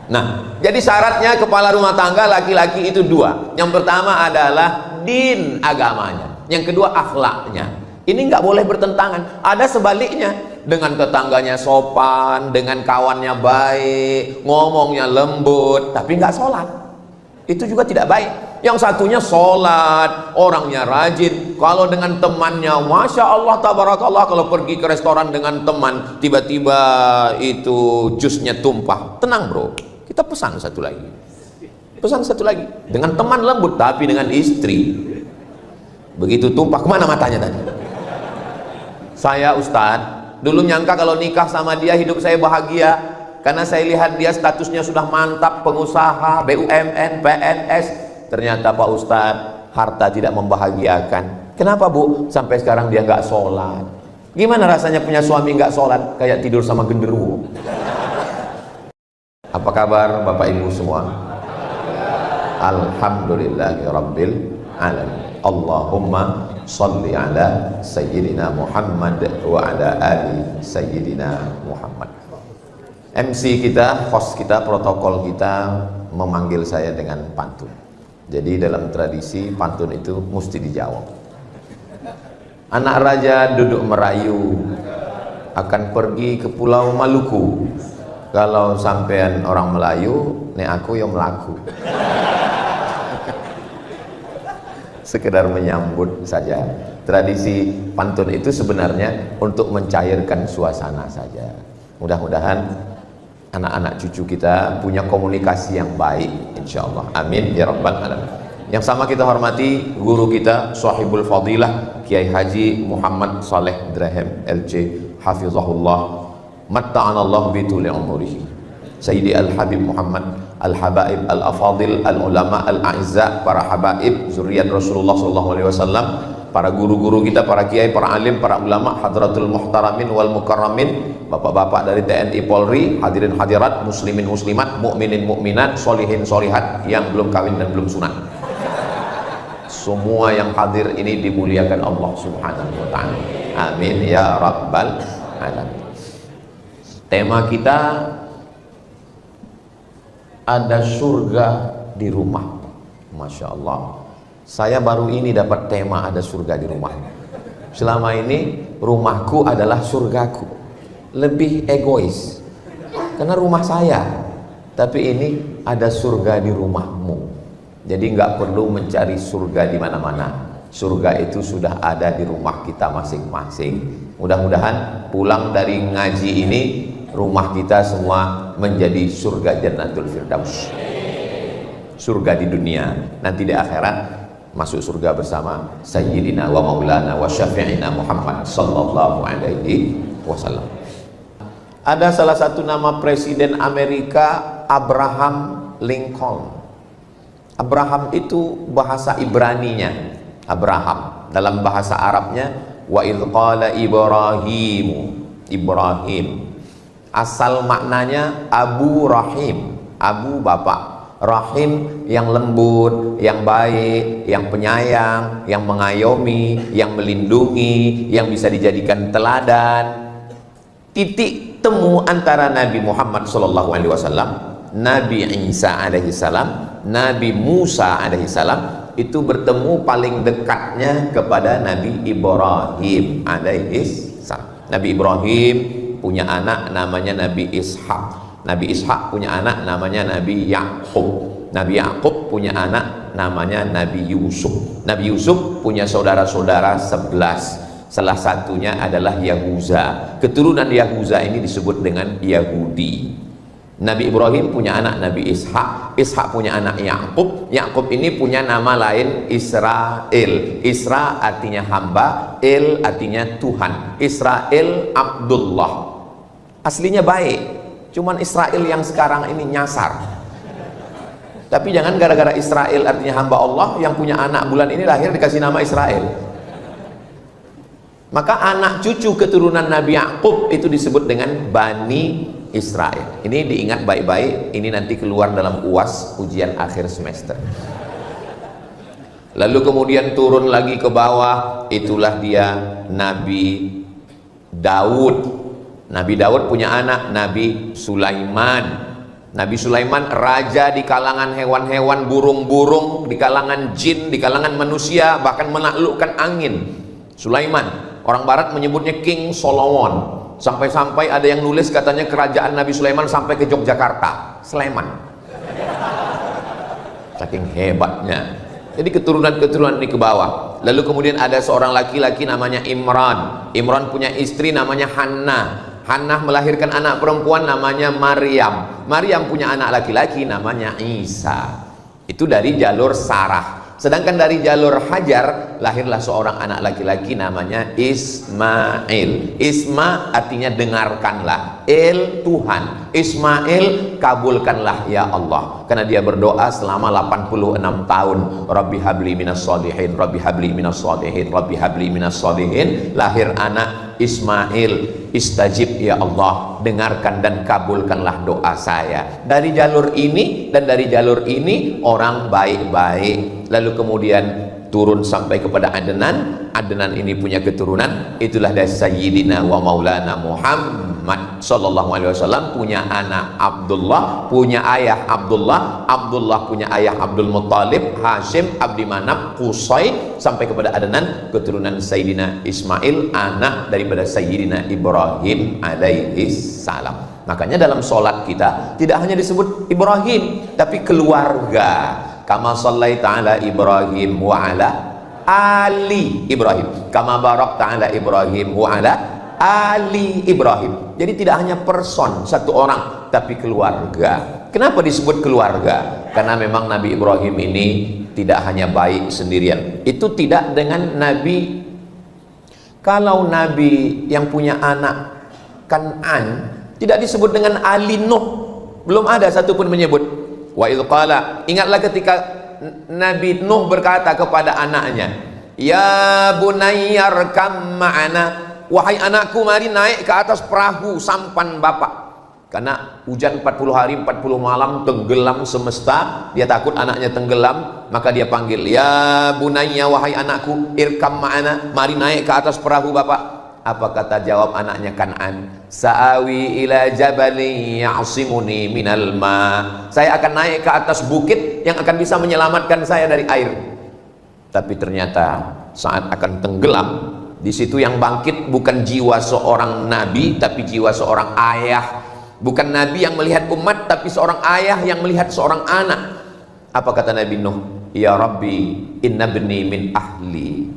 Nah, jadi syaratnya kepala rumah tangga laki-laki itu dua. Yang pertama adalah din, agamanya. Yang kedua akhlaknya. Ini nggak boleh bertentangan. Ada sebaliknya, dengan tetangganya sopan, dengan kawannya baik, ngomongnya lembut, tapi nggak sholat. Itu juga tidak baik. Yang satunya sholat, orangnya rajin. Kalau dengan temannya, masya Allah, tabarakallah, kalau pergi ke restoran dengan teman, tiba-tiba itu jusnya tumpah. Tenang bro, kita pesan satu lagi. Pesan satu lagi. Dengan teman lembut, tapi dengan istri, begitu tumpah, kemana matanya tadi? Saya Ustadz, dulu nyangka kalau nikah sama dia hidup saya bahagia, karena saya lihat dia statusnya sudah mantap, pengusaha, BUMN, PNS. Ternyata Pak Ustadz, harta tidak membahagiakan. Kenapa Bu? Sampai sekarang dia nggak sholat. Gimana rasanya punya suami nggak sholat? Kayak tidur sama genderuwo. Apa kabar Bapak Ibu semua? Alhamdulillahirabbil alamin. Allahumma sholli ala sayyidina Muhammad wa ala ali sayyidina Muhammad. MC kita, host kita, protokol kita memanggil saya dengan pantun. Jadi dalam tradisi pantun itu mesti dijawab. Anak raja duduk merayu, akan pergi ke Pulau Maluku. Kalau sampean orang Melayu, nek aku yang melaku. Sekedar menyambut saja. Tradisi pantun itu sebenarnya untuk mencairkan suasana saja. Mudah-mudahan anak-anak cucu kita punya komunikasi yang baik, insyaallah. Amin ya rabbal alamin. Yang sama kita hormati guru kita, Shahibul Fadilah Kiai Haji Muhammad Saleh Drahem LC hafizahullah, matta'anallahu bituli umurihi. Sayyidi Al-Habib Muhammad Al-Habaib Al-Afadil Al-Ulama Al-A'izza, para habaib zuriat Rasulullah SAW, para guru-guru kita, para kiai, para alim, para ulama, hadratul muhtaramin wal mukarramin, bapak-bapak dari TNI Polri, hadirin hadirat, muslimin muslimat, mukminin mukminat, solihin solihat yang belum kawin dan belum sunat. Semua yang hadir ini dimuliakan Allah Subhanahu wa ta'ala. Amin ya rabbal alamin. Tema kita ada surga di rumah. Masya Allah, saya baru ini dapat tema ada surga di rumah. Selama ini rumahku adalah surgaku, lebih egois karena rumah saya. Tapi ini ada surga di rumahmu, jadi nggak perlu mencari surga di mana-mana. Surga itu sudah ada di rumah kita masing-masing. Mudah-mudahan pulang dari ngaji ini rumah kita semua menjadi surga Jannatul Firdaus, surga di dunia, nanti di akhirat masuk surga bersama Sayyidina wa Maulana wa Syafi'ina Muhammad sallallahu alaihi wasallam. Ada salah satu nama Presiden Amerika, Abraham Lincoln. Abraham itu bahasa Ibraninya Abraham, dalam bahasa Arabnya wa idh qala Ibrahim. Asal maknanya Abu Rahim, Abu bapak, Rahim yang lembut, yang baik, yang penyayang, yang mengayomi, yang melindungi, yang bisa dijadikan teladan. Titik temu antara Nabi Muhammad SAW, Nabi Isa alaihissalam, Nabi Musa alaihissalam itu bertemu paling dekatnya kepada Nabi Ibrahim alaihissalam. Nabi Ibrahim punya anak namanya Nabi Ishak. Nabi Ishak punya anak namanya Nabi Yakub. Nabi Yakub punya anak namanya Nabi Yusuf. Nabi Yusuf punya saudara-saudara 11. Salah satunya adalah Yahuza. Keturunan Yahuza ini disebut dengan Yahudi. Nabi Ibrahim punya anak Nabi Ishak. Ishak punya anak Yakub. Yakub ini punya nama lain Israel. Isra artinya hamba, El artinya Tuhan. Israel Abdullah. Aslinya baik, cuman Israel yang sekarang ini nyasar. Tapi jangan gara-gara Israel artinya hamba Allah, yang punya anak bulan ini lahir dikasih nama Israel. Maka anak cucu keturunan Nabi Yakub itu disebut dengan Bani Israel. Ini diingat baik-baik, ini nanti keluar dalam UAS, ujian akhir semester. Lalu kemudian turun lagi ke bawah, itulah dia Nabi Daud. Nabi Daud punya anak Nabi Sulaiman. Nabi Sulaiman raja di kalangan hewan-hewan, burung-burung, di kalangan jin, di kalangan manusia, bahkan menaklukkan angin. Sulaiman, orang barat menyebutnya King Solomon. Sampai-sampai ada yang nulis katanya kerajaan Nabi Sulaiman sampai ke Yogyakarta, Sleman. Saking hebatnya. Jadi keturunan-keturunan ini ke bawah. Lalu kemudian ada seorang laki-laki namanya Imran. Imran punya istri namanya Hannah. Hannah melahirkan anak perempuan namanya Maryam. Maryam punya anak laki-laki namanya Isa. Itu dari jalur Sarah. Sedangkan dari jalur Hajar lahirlah seorang anak laki-laki namanya Ismail. Isma artinya dengarkanlah, Il Tuhan, Ismail kabulkanlah ya Allah. Karena dia berdoa selama 86 tahun, Rabbi habli minas sholihin, Rabbi habli minas sholihin, Rabbi habli minas sholihin. Lahir anak Ismail. Istajib ya Allah, dengarkan dan kabulkanlah doa saya. Dari jalur ini dan dari jalur ini orang baik-baik. Lalu kemudian turun sampai kepada Adnan. Adnan ini punya keturunan, itulah dari Sayyidina wa Maulana Muhammad sallallahu alaihi wasallam, punya anak Abdullah, punya ayah Abdullah, Abdullah punya ayah Abdul Muttalib, Hashim, Abdi Manaf, Qusay, sampai kepada Adnan, keturunan Sayyidina Ismail, anak daripada Sayyidina Ibrahim alaihi salam. Makanya dalam sholat kita tidak hanya disebut Ibrahim, tapi keluarga. Kama shallaita ala Ibrahim wa ala ali Ibrahim, kama barakta ala Ibrahim wa ala ali Ibrahim. Jadi tidak hanya person, satu orang, tapi keluarga. Kenapa disebut keluarga? Karena memang Nabi Ibrahim ini tidak hanya baik sendirian. Itu tidak dengan Nabi. Kalau Nabi yang punya anak Kan'an tidak disebut dengan Ali Nuh, belum ada satupun menyebut. Wa idh qala, ingatlah ketika Nabi Nuh berkata kepada anaknya, ya bunayya arkam ma'ana, wahai anakku mari naik ke atas perahu sampan bapak. Karena hujan 40 hari 40 malam, tenggelam semesta, dia takut anaknya tenggelam, maka dia panggil, ya bunayya, wahai anakku, irkam ma'ana, mari naik ke atas perahu bapak. Apa kata jawab anaknya Kan'an? Sa'awi ila jabali ya'simuni minal ma. Saya akan naik ke atas bukit yang akan bisa menyelamatkan saya dari air. Tapi ternyata saat akan tenggelam, di situ yang bangkit bukan jiwa seorang nabi, tapi jiwa seorang ayah. Bukan nabi yang melihat umat, tapi seorang ayah yang melihat seorang anak. Apa kata Nabi Nuh? Ya Rabbi, inna bni min ahli.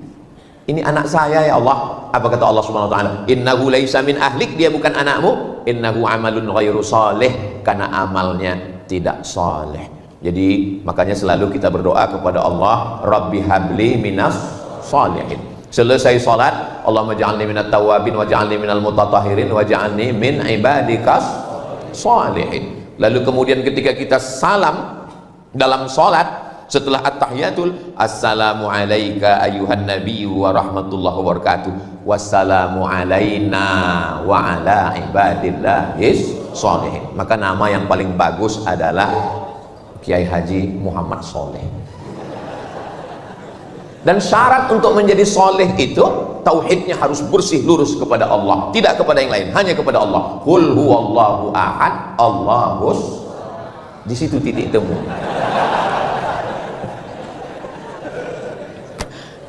Ini anak saya ya Allah. Apa kata Allah Subhanahu wa taala? Innahu laisa min ahlik, dia bukan anakmu. Innahu amalun ghairu salih, karena amalnya tidak saleh. Jadi makanya selalu kita berdoa kepada Allah, Rabbi habli minas salihin. Selesai salat, Allahumma ja'alni minat tawabin wa ja'alni minal mutatahhirin wa ja'alni min ibadikas salihin. Lalu kemudian ketika kita salam dalam salat, setelah at-tahiyatul, assalamu alayka ayyuhan nabiyyu wa rahmatullahi wa barakatuh, wassalamu alayna wa ala ibadillahis sholihin. Maka nama yang paling bagus adalah Kiai Haji Muhammad Soleh. Dan syarat untuk menjadi soleh itu, tauhidnya harus bersih lurus kepada Allah, tidak kepada yang lain, hanya kepada Allah. Qul huwallahu ahad, Allahus. Di situ titik temu.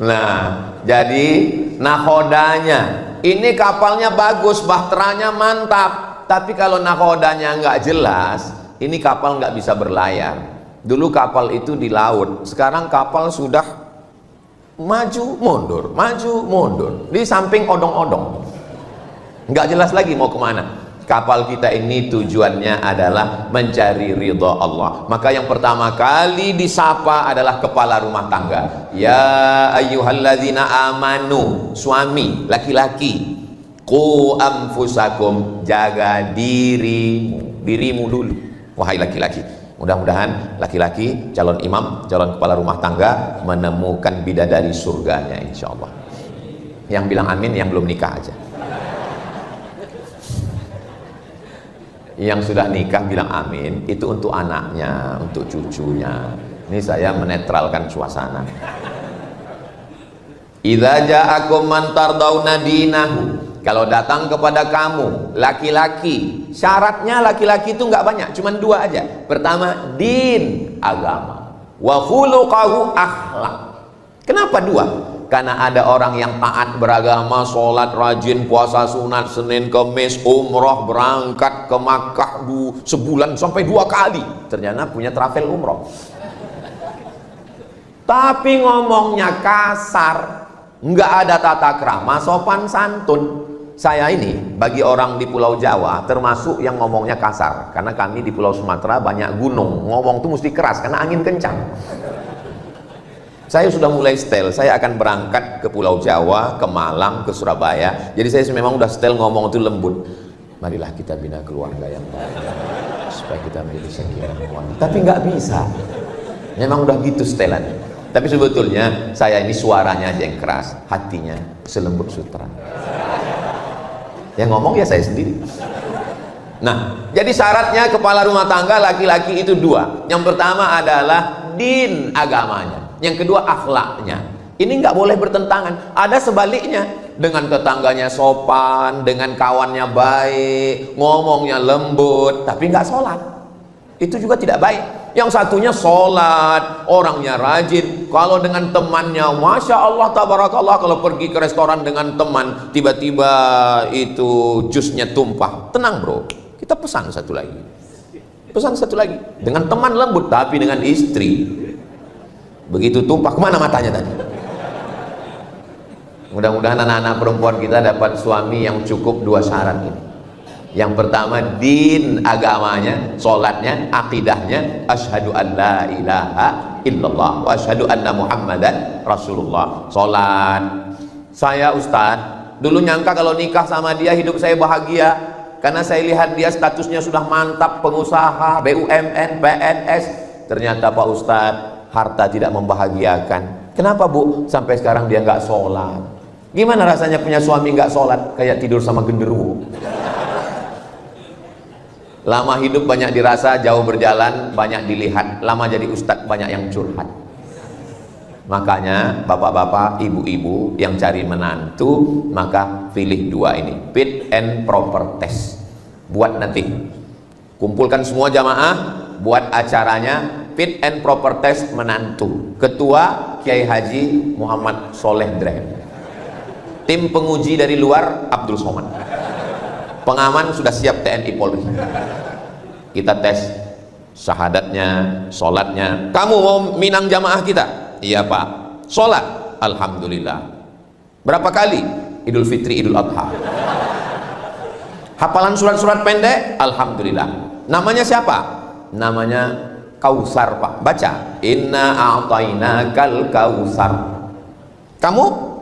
Nah, jadi nahodanya ini kapalnya bagus, bahteranya mantap, tapi kalau nahodanya nggak jelas, ini kapal nggak bisa berlayar. Dulu kapal itu di laut, sekarang kapal sudah maju mundur, di samping odong-odong, nggak jelas lagi mau kemana. Kapal kita ini tujuannya adalah mencari ridha Allah. Maka yang pertama kali disapa adalah kepala rumah tangga. Ya ayyuhalladzina amanu, suami, laki-laki, qu anfusakum, jaga dirimu dulu. Wahai laki-laki, mudah-mudahan laki-laki calon imam, calon kepala rumah tangga menemukan bidadari surganya insyaallah. Yang bilang amin yang belum nikah aja. Yang sudah nikah bilang amin, itu untuk anaknya, untuk cucunya. Ini saya menetralkan suasana. Idza ja'akum man tardawna dinahu, kalau datang kepada kamu laki-laki, syaratnya laki-laki itu nggak banyak, cuman dua aja. Pertama, din, agama, wa khuluqahu, akhlak. Kenapa dua? Karena ada orang yang taat beragama, sholat rajin, puasa sunat, Senin Kemis, umroh, berangkat ke Makkah sebulan sampai 2 kali, ternyata punya travel umroh, tapi ngomongnya kasar, nggak ada tata krama, sopan santun. Saya ini bagi orang di Pulau Jawa termasuk yang ngomongnya kasar, karena kami di Pulau Sumatera banyak gunung, ngomong tuh mesti keras karena angin kencang. Saya sudah mulai setel, saya akan berangkat ke Pulau Jawa, ke Malang, ke Surabaya. Jadi saya memang udah setel ngomong itu lembut. Marilah kita bina keluarga yang baik, supaya kita menjadi sakinah mawaddah. Tapi nggak bisa. Memang udah gitu setelan. Tapi sebetulnya saya ini suaranya aja yang keras, hatinya selembut sutra. Yang ngomong ya saya sendiri. Nah, jadi syaratnya kepala rumah tangga laki-laki itu dua. Yang pertama adalah din, agamanya. Yang kedua, akhlaknya. Ini nggak boleh bertentangan. Ada sebaliknya, dengan tetangganya sopan, dengan kawannya baik, ngomongnya lembut, tapi nggak sholat. Itu juga tidak baik. Yang satunya sholat, orangnya rajin. Kalau dengan temannya, masya Allah, tabarakallah. Kalau pergi ke restoran dengan teman, tiba-tiba itu jusnya tumpah. Tenang bro, kita pesan satu lagi. Pesan satu lagi. Dengan teman lembut, tapi dengan istri begitu tumpah, kemana matanya tadi? Mudah-mudahan anak-anak perempuan kita dapat suami yang cukup dua syarat ini. Yang pertama, din, agamanya, sholatnya, akidahnya, asyhadu an la ilaha illallah wa asyhadu anna muhammadan rasulullah. Sholat. Saya Ustadz dulu nyangka kalau nikah sama dia hidup saya bahagia, karena saya lihat dia statusnya sudah mantap, pengusaha, BUMN, PNS. Ternyata Pak Ustadz, harta tidak membahagiakan. Kenapa Bu? Sampai sekarang dia nggak sholat. Gimana rasanya punya suami nggak sholat? Kayak tidur sama genderuwo. Lama hidup banyak dirasa, jauh berjalan banyak dilihat. Lama jadi ustadz banyak yang curhat. Makanya bapak-bapak, ibu-ibu yang cari menantu, maka pilih dua ini, fit and proper test. Buat nanti, kumpulkan semua jamaah, buat acaranya fit and proper test menantu. Ketua Kiai Haji Muhammad Soleh Dren. Tim penguji dari luar Abdul Somad. Pengaman sudah siap TNI Polri. Kita tes syahadatnya, sholatnya. Kamu mau minang jamaah kita? Iya Pak. Sholat? Alhamdulillah. Berapa kali? Idul Fitri, Idul Adha. Hafalan surat-surat pendek? Alhamdulillah. Namanya siapa? Namanya Kausar Pak. Baca, inna a'tainakal kausar. Kamu?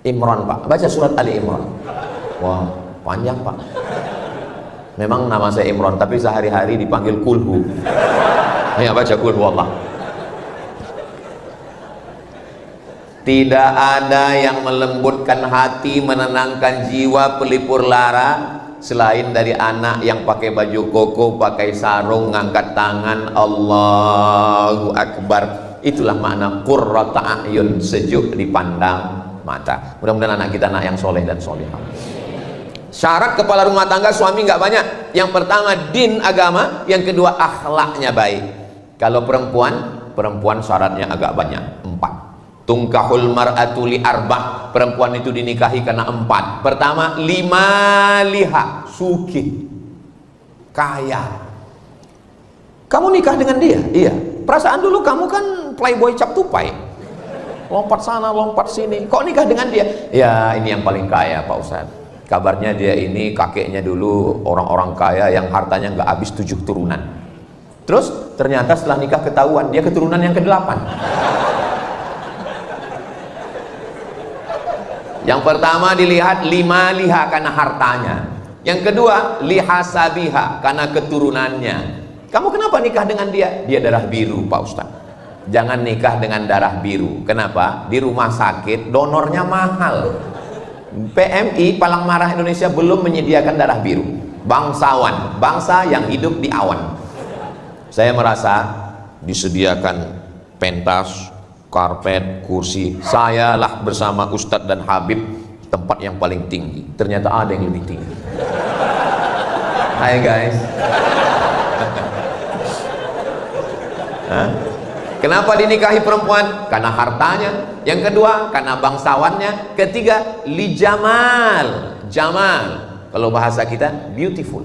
Imran Pak. Baca surat Ali Imran. Wah, panjang Pak. Memang nama saya Imran, tapi sehari-hari dipanggil Kulhu. Ya, baca Kulhu Allah. Tidak ada yang melembutkan hati, menenangkan jiwa, pelipur lara selain dari anak yang pakai baju koko, pakai sarung, ngangkat tangan, Allahu Akbar. Itulah makna qurrata a'yun, sejuk dipandang mata. Mudah-mudahan anak kita anak yang soleh dan solehah. Syarat kepala rumah tangga suami nggak banyak. Yang pertama din, agama. Yang kedua akhlaknya baik. Kalau perempuan syaratnya agak banyak, 4. Tungkahul mar'atu li arbah. Perempuan itu dinikahi karena 4. Pertama, liha, sugih, kaya. Kamu nikah dengan dia? Iya. Perasaan dulu kamu kan playboy cap tupai, lompat sana lompat sini. Kok nikah dengan dia? Ya, ini yang paling kaya Pak Ustadz. Kabarnya dia ini kakeknya dulu orang-orang kaya yang hartanya nggak habis 7 turunan. Terus ternyata setelah nikah ketahuan dia keturunan yang ke-8. Yang pertama dilihat liha karena hartanya. Yang kedua lihasabiha karena keturunannya. Kamu kenapa nikah dengan dia? Dia darah biru Pak Ustadz. Jangan nikah dengan darah biru. Kenapa? Di rumah sakit donornya mahal. PMI Palang Merah Indonesia belum menyediakan darah biru. Bangsawan, bangsa yang hidup di awan. Saya merasa disediakan pentas, karpet, kursi. Saya lah bersama Ustadz dan Habib tempat yang paling tinggi. Ternyata ada yang lebih tinggi. Hai guys. Hah? Kenapa dinikahi perempuan? Karena hartanya. Yang kedua, karena bangsawannya. Ketiga, li jamal. Jamal, kalau bahasa kita, beautiful.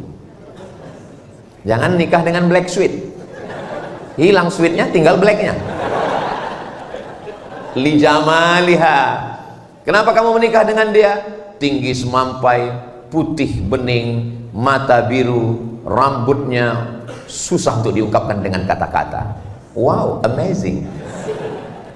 Jangan nikah dengan black sweet. Hilang sweetnya, tinggal blacknya. Li jamaliha. Kenapa kamu menikah dengan dia? Tinggi semampai, putih bening, mata biru, rambutnya susah untuk diungkapkan dengan kata-kata. Wow, amazing.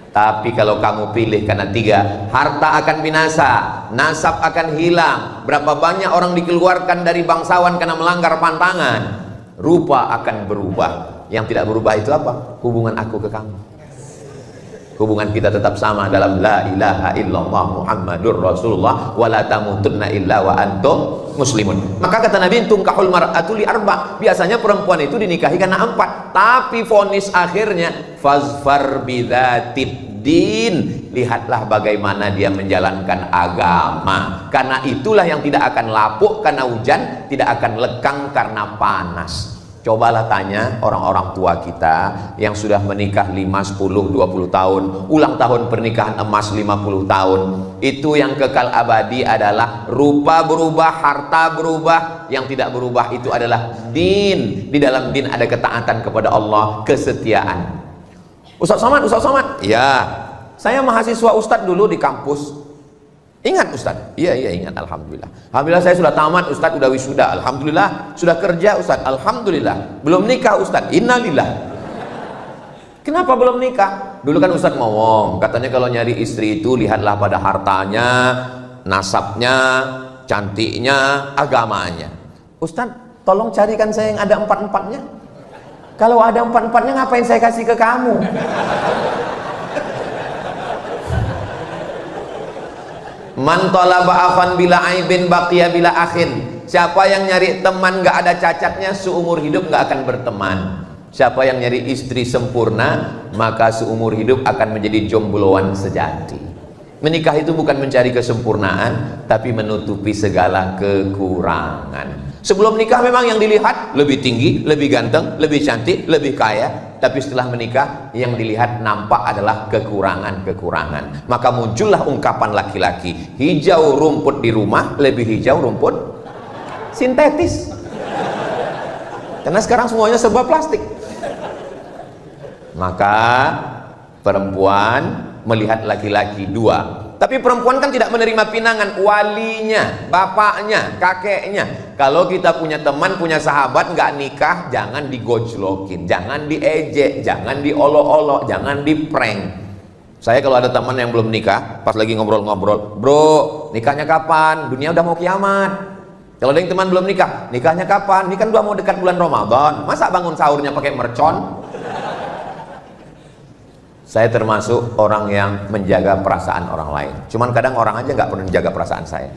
Tapi kalau kamu pilih karena tiga, harta akan binasa, nasab akan hilang. Berapa banyak orang dikeluarkan dari bangsawan karena melanggar pantangan. Rupa akan berubah. Yang tidak berubah itu apa? Hubungan aku ke kamu. Hubungan kita tetap sama dalam la ilaha illallah Muhammadur Rasulullah wa la tamutunna illa wa antum muslimun. Maka kata Nabi, tungkahul mar'atu li arba. Biasanya perempuan itu dinikahi karena 4. Tapi vonis akhirnya fazfar bidzatid din. Lihatlah bagaimana dia menjalankan agama. Karena itulah yang tidak akan lapuk karena hujan, tidak akan lekang karena panas. Cobalah tanya orang-orang tua kita yang sudah menikah 5, 10, 20 tahun, ulang tahun pernikahan emas 50 tahun. Itu yang kekal abadi adalah rupa berubah, harta berubah. Yang tidak berubah itu adalah din. Di dalam din ada ketaatan kepada Allah, kesetiaan. Ustaz Somad, ya, saya mahasiswa Ustadz dulu di kampus. Ingat Ustadz? Iya ingat, alhamdulillah. Alhamdulillah saya sudah tamat Ustadz, sudah wisuda, alhamdulillah. Sudah kerja Ustadz, alhamdulillah. Belum nikah Ustadz, innalillah. Kenapa belum nikah? Dulu kan Ustadz ngomong, katanya kalau nyari istri itu lihatlah pada hartanya, nasabnya, cantiknya, agamanya. Ustadz, tolong carikan saya yang ada 4-4-nya. Kalau ada 4-4-nya ngapain saya kasih ke kamu? Man talaba afan bila aibin baqiya bila akhin. Siapa yang nyari teman gak ada cacatnya, seumur hidup gak akan berteman. Siapa yang nyari istri sempurna, maka seumur hidup akan menjadi jombloan sejati. Menikah itu bukan mencari kesempurnaan, tapi menutupi segala kekurangan. Sebelum nikah memang yang dilihat lebih tinggi, lebih ganteng, lebih cantik, lebih kaya. Tapi setelah menikah yang dilihat nampak adalah kekurangan-kekurangan. Maka muncullah ungkapan laki-laki, hijau rumput di rumah lebih hijau rumput sintetis. Karena sekarang semuanya serba plastik. Maka perempuan melihat laki-laki 2. Tapi perempuan kan tidak menerima pinangan, walinya, bapaknya, kakeknya. Kalau kita punya teman, punya sahabat nggak nikah, jangan digojlokin, jangan diejek, jangan diolok-olok, jangan diprank. Saya kalau ada teman yang belum nikah, pas lagi ngobrol-ngobrol, bro, nikahnya kapan? Dunia udah mau kiamat. Kalau ada yang teman belum nikah, nikahnya kapan? Ini kan udah mau dekat bulan Ramadan, masa bangun sahurnya pakai mercon? Saya termasuk orang yang menjaga perasaan orang lain. Cuman kadang orang aja nggak pernah menjaga perasaan saya.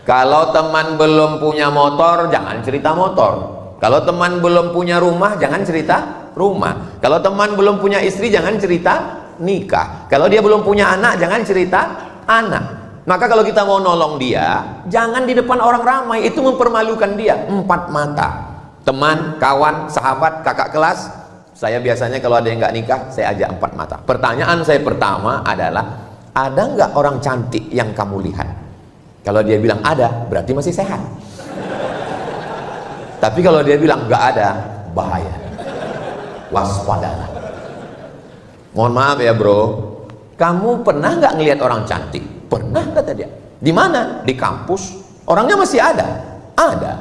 Kalau teman belum punya motor, jangan cerita motor. Kalau teman belum punya rumah, jangan cerita rumah. Kalau teman belum punya istri, jangan cerita nikah. Kalau dia belum punya anak, jangan cerita anak. Maka kalau kita mau nolong dia, jangan di depan orang ramai. Itu mempermalukan dia. 4 mata. Teman, kawan, sahabat, kakak kelas. Saya biasanya kalau ada yang nggak nikah, saya ajak 4 mata. Pertanyaan saya pertama adalah, ada nggak orang cantik yang kamu lihat? Kalau dia bilang ada, berarti masih sehat. Tapi kalau dia bilang nggak ada, bahaya. Waspadalah. Mohon maaf ya bro, kamu pernah nggak ngelihat orang cantik? Pernah kata dia. Di mana? Di kampus. Orangnya masih ada. Ada.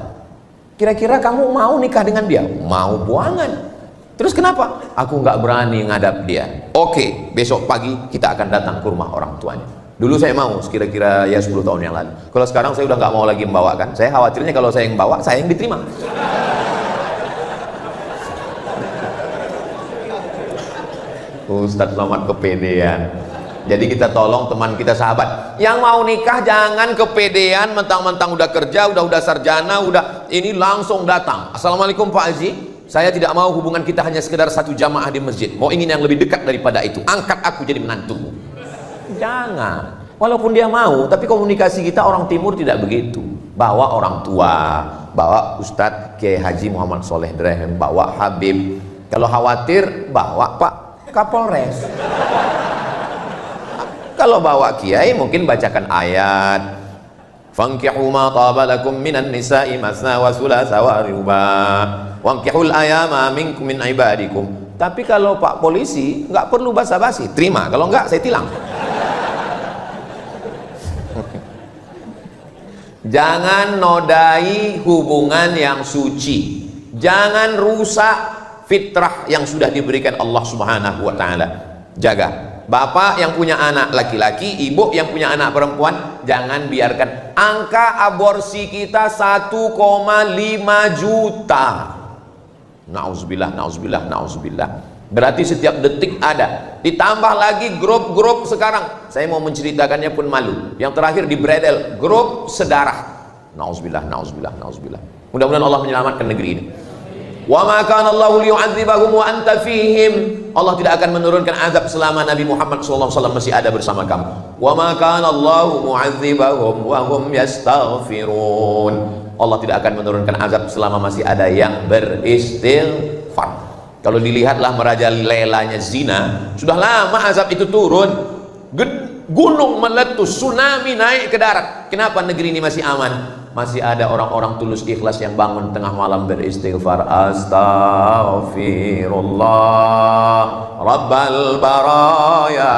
Kira-kira kamu mau nikah dengan dia? Mau buangan. Terus kenapa? Aku nggak berani ngadap dia. Oke, besok pagi kita akan datang ke rumah orang tuanya. Dulu saya mau, kira-kira ya 10 tahun yang lalu. Kalau sekarang saya udah nggak mau lagi membawakan. Saya khawatirnya kalau saya yang bawa, saya yang diterima. Ustadz selamat kepedean. Jadi kita tolong teman kita, sahabat yang mau nikah, jangan kepedean, mentang-mentang udah kerja, udah sarjana, udah ini langsung datang. Assalamualaikum Pak Haji, saya tidak mau hubungan kita hanya sekedar 1 jamaah di masjid. Mau ingin yang lebih dekat daripada itu. Angkat aku jadi menantumu. Jangan. Walaupun dia mau, tapi komunikasi kita orang timur tidak begitu. Bawa orang tua, bawa Ustadz Kiai Haji Muhammad Soleh Drehem, bawa Habib. Kalau khawatir, bawa Pak Kapolres. Kalau bawa Kiai mungkin bacakan ayat. Fankihu ma taba lakum minan nisa'i masna wa thulatha wa ruba. Wankihul ayama minkum min ibadikum. Tapi kalau Pak Polisi nggak perlu basa-basi, terima. Kalau nggak saya tilang. Jangan nodai hubungan yang suci. Jangan rusak fitrah yang sudah diberikan Allah Subhanahu wa taala. Jaga. Bapak yang punya anak laki-laki, ibu yang punya anak perempuan, jangan biarkan angka aborsi kita 1,5 juta. Nauzubillah, nauzubillah, nauzubillah. Berarti setiap detik ada. Ditambah lagi grup-grup sekarang. Saya mau menceritakannya pun malu. Yang terakhir di Bredel, grup sedarah. Nauzubillah, nauzubillah, nauzubillah. Mudah-mudahan Allah menyelamatkan negeri ini. Wa ma kana Allahu liyu'adzibahum wa anta fihim. Allah tidak akan menurunkan azab selama Nabi Muhammad SAW masih ada bersama kamu. Wa ma kana Allahu mu'adzibahum wa hum yastaghfirun. Allah tidak akan menurunkan azab selama masih ada yang beristighfar. Kalau dilihatlah merajalelanya zina, sudah lama azab itu turun. Gunung meletus, tsunami naik ke darat. Kenapa negeri ini masih aman? Masih ada orang-orang tulus ikhlas yang bangun tengah malam beristighfar. Astaghfirullah Rabbal baraya,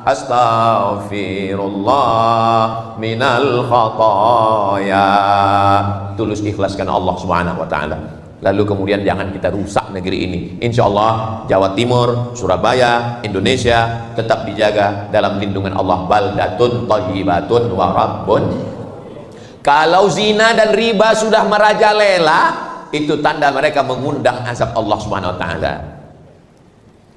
astaghfirullah minal khataya. Tulus ikhlas karena Allah Subhanahu wa taala. Lalu kemudian jangan kita rusak negeri ini. Insya Allah Jawa Timur, Surabaya, Indonesia tetap dijaga dalam lindungan Allah. Baldatun thayyibatun wa rabbun. Kalau zina dan riba sudah merajalela, itu tanda mereka mengundang azab Allah Subhanahu wa taala.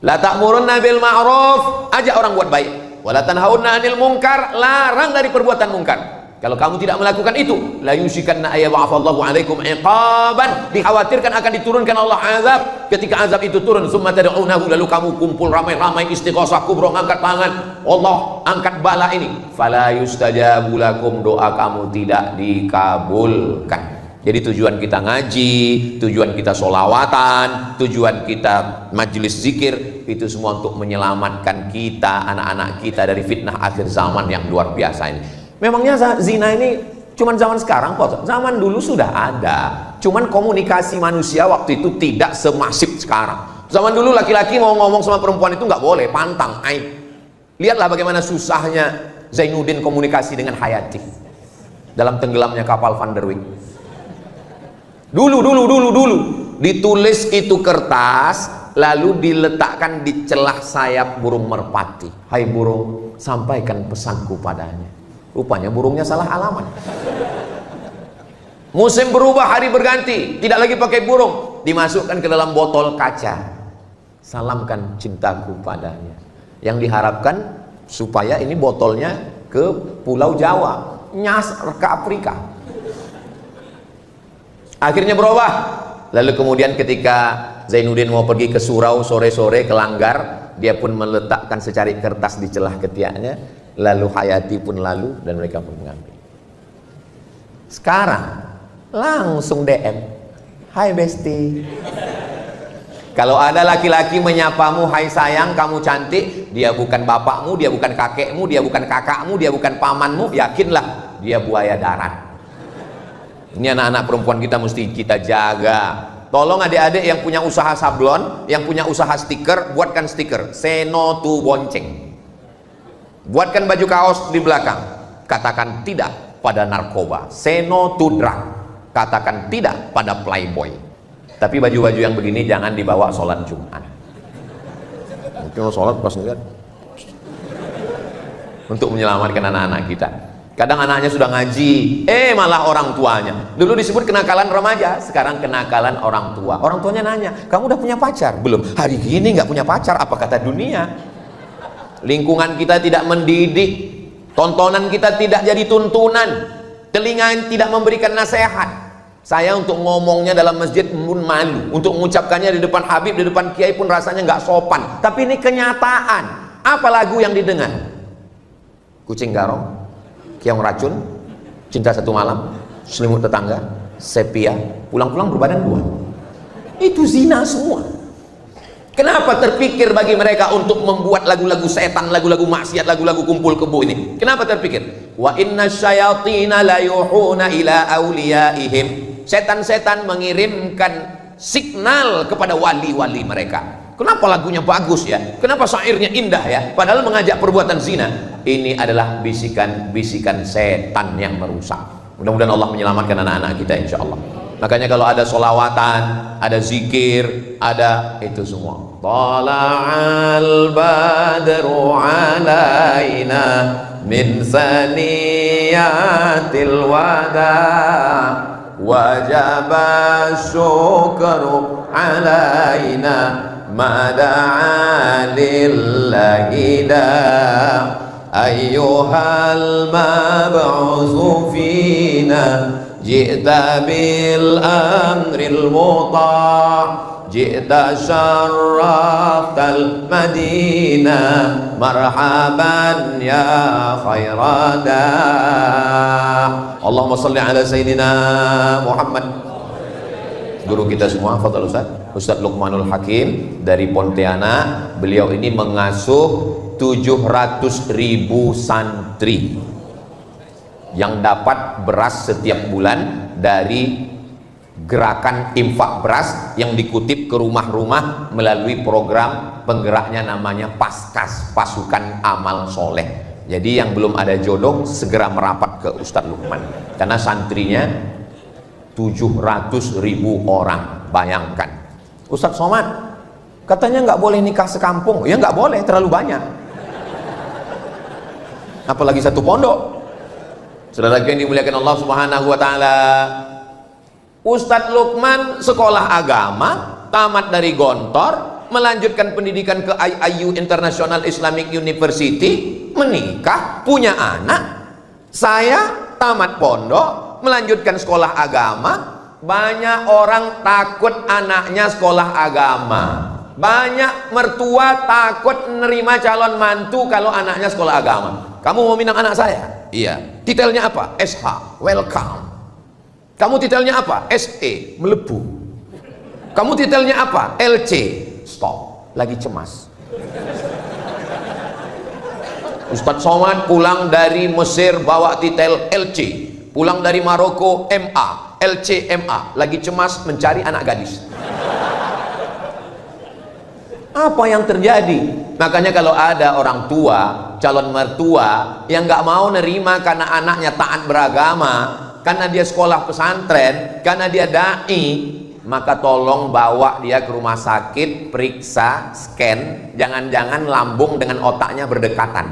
La ta'murunna bil ma'ruf, ajak orang buat baik. Wa la tanhauna 'anil munkar, larang dari perbuatan mungkar. Kalau kamu tidak melakukan itu, la yusikanna ayyab'afallahu 'alaikum 'iqaban, dikhawatirkan akan diturunkan Allah azab. Ketika azab itu turun, summa tad'unahu, lalu kamu kumpul ramai-ramai istighosah kubro, angkat tangan, Allah angkat bala ini, fala yustajabu lakum, doa kamu tidak dikabulkan. Jadi tujuan kita ngaji, tujuan kita sholawatan, tujuan kita majelis zikir, itu semua untuk menyelamatkan kita, anak-anak kita dari fitnah akhir zaman yang luar biasa ini. Memangnya zina ini cuman zaman sekarang kok? Zaman dulu sudah ada. Cuman komunikasi manusia waktu itu tidak semasif sekarang. Zaman dulu laki-laki mau ngomong sama perempuan itu nggak boleh, pantang, aib. Lihatlah bagaimana susahnya Zainuddin komunikasi dengan Hayati dalam tenggelamnya kapal Van der Wijk. Dulu ditulis itu kertas, lalu diletakkan di celah sayap burung merpati. Hai burung, sampaikan pesanku padanya. Rupanya burungnya salah alamat. Musim berubah, hari berganti, tidak lagi pakai burung, dimasukkan ke dalam botol kaca. Salamkan cintaku padanya. Yang diharapkan supaya ini botolnya ke Pulau Jawa, nyas ke Afrika. Akhirnya berubah. Lalu kemudian ketika Zainuddin mau pergi ke surau sore-sore ke Langgar, dia pun meletakkan secari kertas di celah ketiaknya. Lalu Hayati pun lalu dan mereka pun mengambil. Sekarang langsung DM, hai besti. Kalau ada laki-laki menyapamu, hai sayang, kamu cantik, dia bukan bapakmu, dia bukan kakekmu, dia bukan kakakmu, dia bukan pamanmu, yakinlah dia buaya darat. Ini anak-anak perempuan kita mesti kita jaga. Tolong adik-adik yang punya usaha sablon, yang punya usaha stiker, buatkan stiker say no to bonceng. Buatkan baju kaos di belakang, katakan tidak pada narkoba, say no to drug, katakan tidak pada playboy. Tapi baju-baju yang begini jangan dibawa sholat Jumat. Mungkin sholat pas enggak, untuk menyelamatkan anak-anak kita. Kadang anaknya sudah ngaji, malah orang tuanya. Dulu disebut kenakalan remaja, sekarang kenakalan orang tua. Orang tuanya nanya, kamu udah punya pacar? Belum. Hari gini nggak punya pacar, apa kata dunia? Lingkungan kita tidak mendidik, tontonan kita tidak jadi tuntunan, telinga tidak memberikan nasihat. Saya untuk ngomongnya dalam masjid pun malu, untuk mengucapkannya di depan Habib, di depan Kiai pun rasanya nggak sopan. Tapi ini kenyataan. Apa lagu yang didengar? kucing garong, keong racun, cinta satu malam, selimut tetangga, sepia, pulang-pulang berbadan dua. Itu zina semua. Kenapa terpikir bagi mereka untuk membuat lagu-lagu setan, lagu-lagu maksiat, lagu-lagu kumpul kebo ini? Kenapa terpikir? Wa inna syayatina la yuhuna ila awliyaihim. Setan-setan mengirimkan signal kepada wali-wali mereka. Kenapa lagunya bagus ya? Kenapa syairnya indah ya? Padahal mengajak perbuatan zina. Ini adalah bisikan-bisikan setan yang merusak. Mudah-mudahan Allah menyelamatkan anak-anak kita insya Allah. Makanya kalau ada solawatan, ada zikir, ada itu semua. Tala'al badru alaina min saniyatil wada wajaba syukru alaina mada'a lillahi da ayyuhal mab'usu fina ji'ta bil amril muta' ji'ta syarraftal madinah marhaban ya khairada. Allahumma salli ala sayyidina Muhammad. Guru kita semua, fadhal Ustaz Luqmanul Hakim dari Pontianak. Beliau ini mengasuh 700.000 santri yang dapat beras setiap bulan dari gerakan infak beras yang dikutip ke rumah-rumah melalui program penggeraknya namanya Paskas, Pasukan Amal Soleh. Jadi yang belum ada jodoh segera merapat ke Ustadz Luqman karena santrinya 700.000 orang. Bayangkan Ustadz Somad katanya nggak boleh nikah sekampung. Ya nggak boleh, terlalu banyak, apalagi satu pondok. Saudara yang dimuliakan Allah Subhanahu wa taala, Ustadz Luqman sekolah agama, tamat dari Gontor, melanjutkan pendidikan ke IIU International Islamic University, menikah, punya anak. Saya tamat pondok, melanjutkan sekolah agama. Banyak orang takut anaknya sekolah agama. Banyak mertua takut menerima calon mantu kalau anaknya sekolah agama. Kamu mau minang anak saya? Iya. Titelnya apa? SH, welcome. Kamu titelnya apa? SE, melebu. Kamu titelnya apa? LC, stop. Lagi cemas. Ustadz Somad pulang dari Mesir bawa titel LC, pulang dari Maroko MA, LC MA, lagi cemas mencari anak gadis. Apa yang terjadi? Makanya kalau ada orang tua, calon mertua yang nggak mau nerima karena anaknya taat beragama, karena dia sekolah pesantren, karena dia dai, maka tolong bawa dia ke rumah sakit, periksa, scan, jangan-jangan lambung dengan otaknya berdekatan.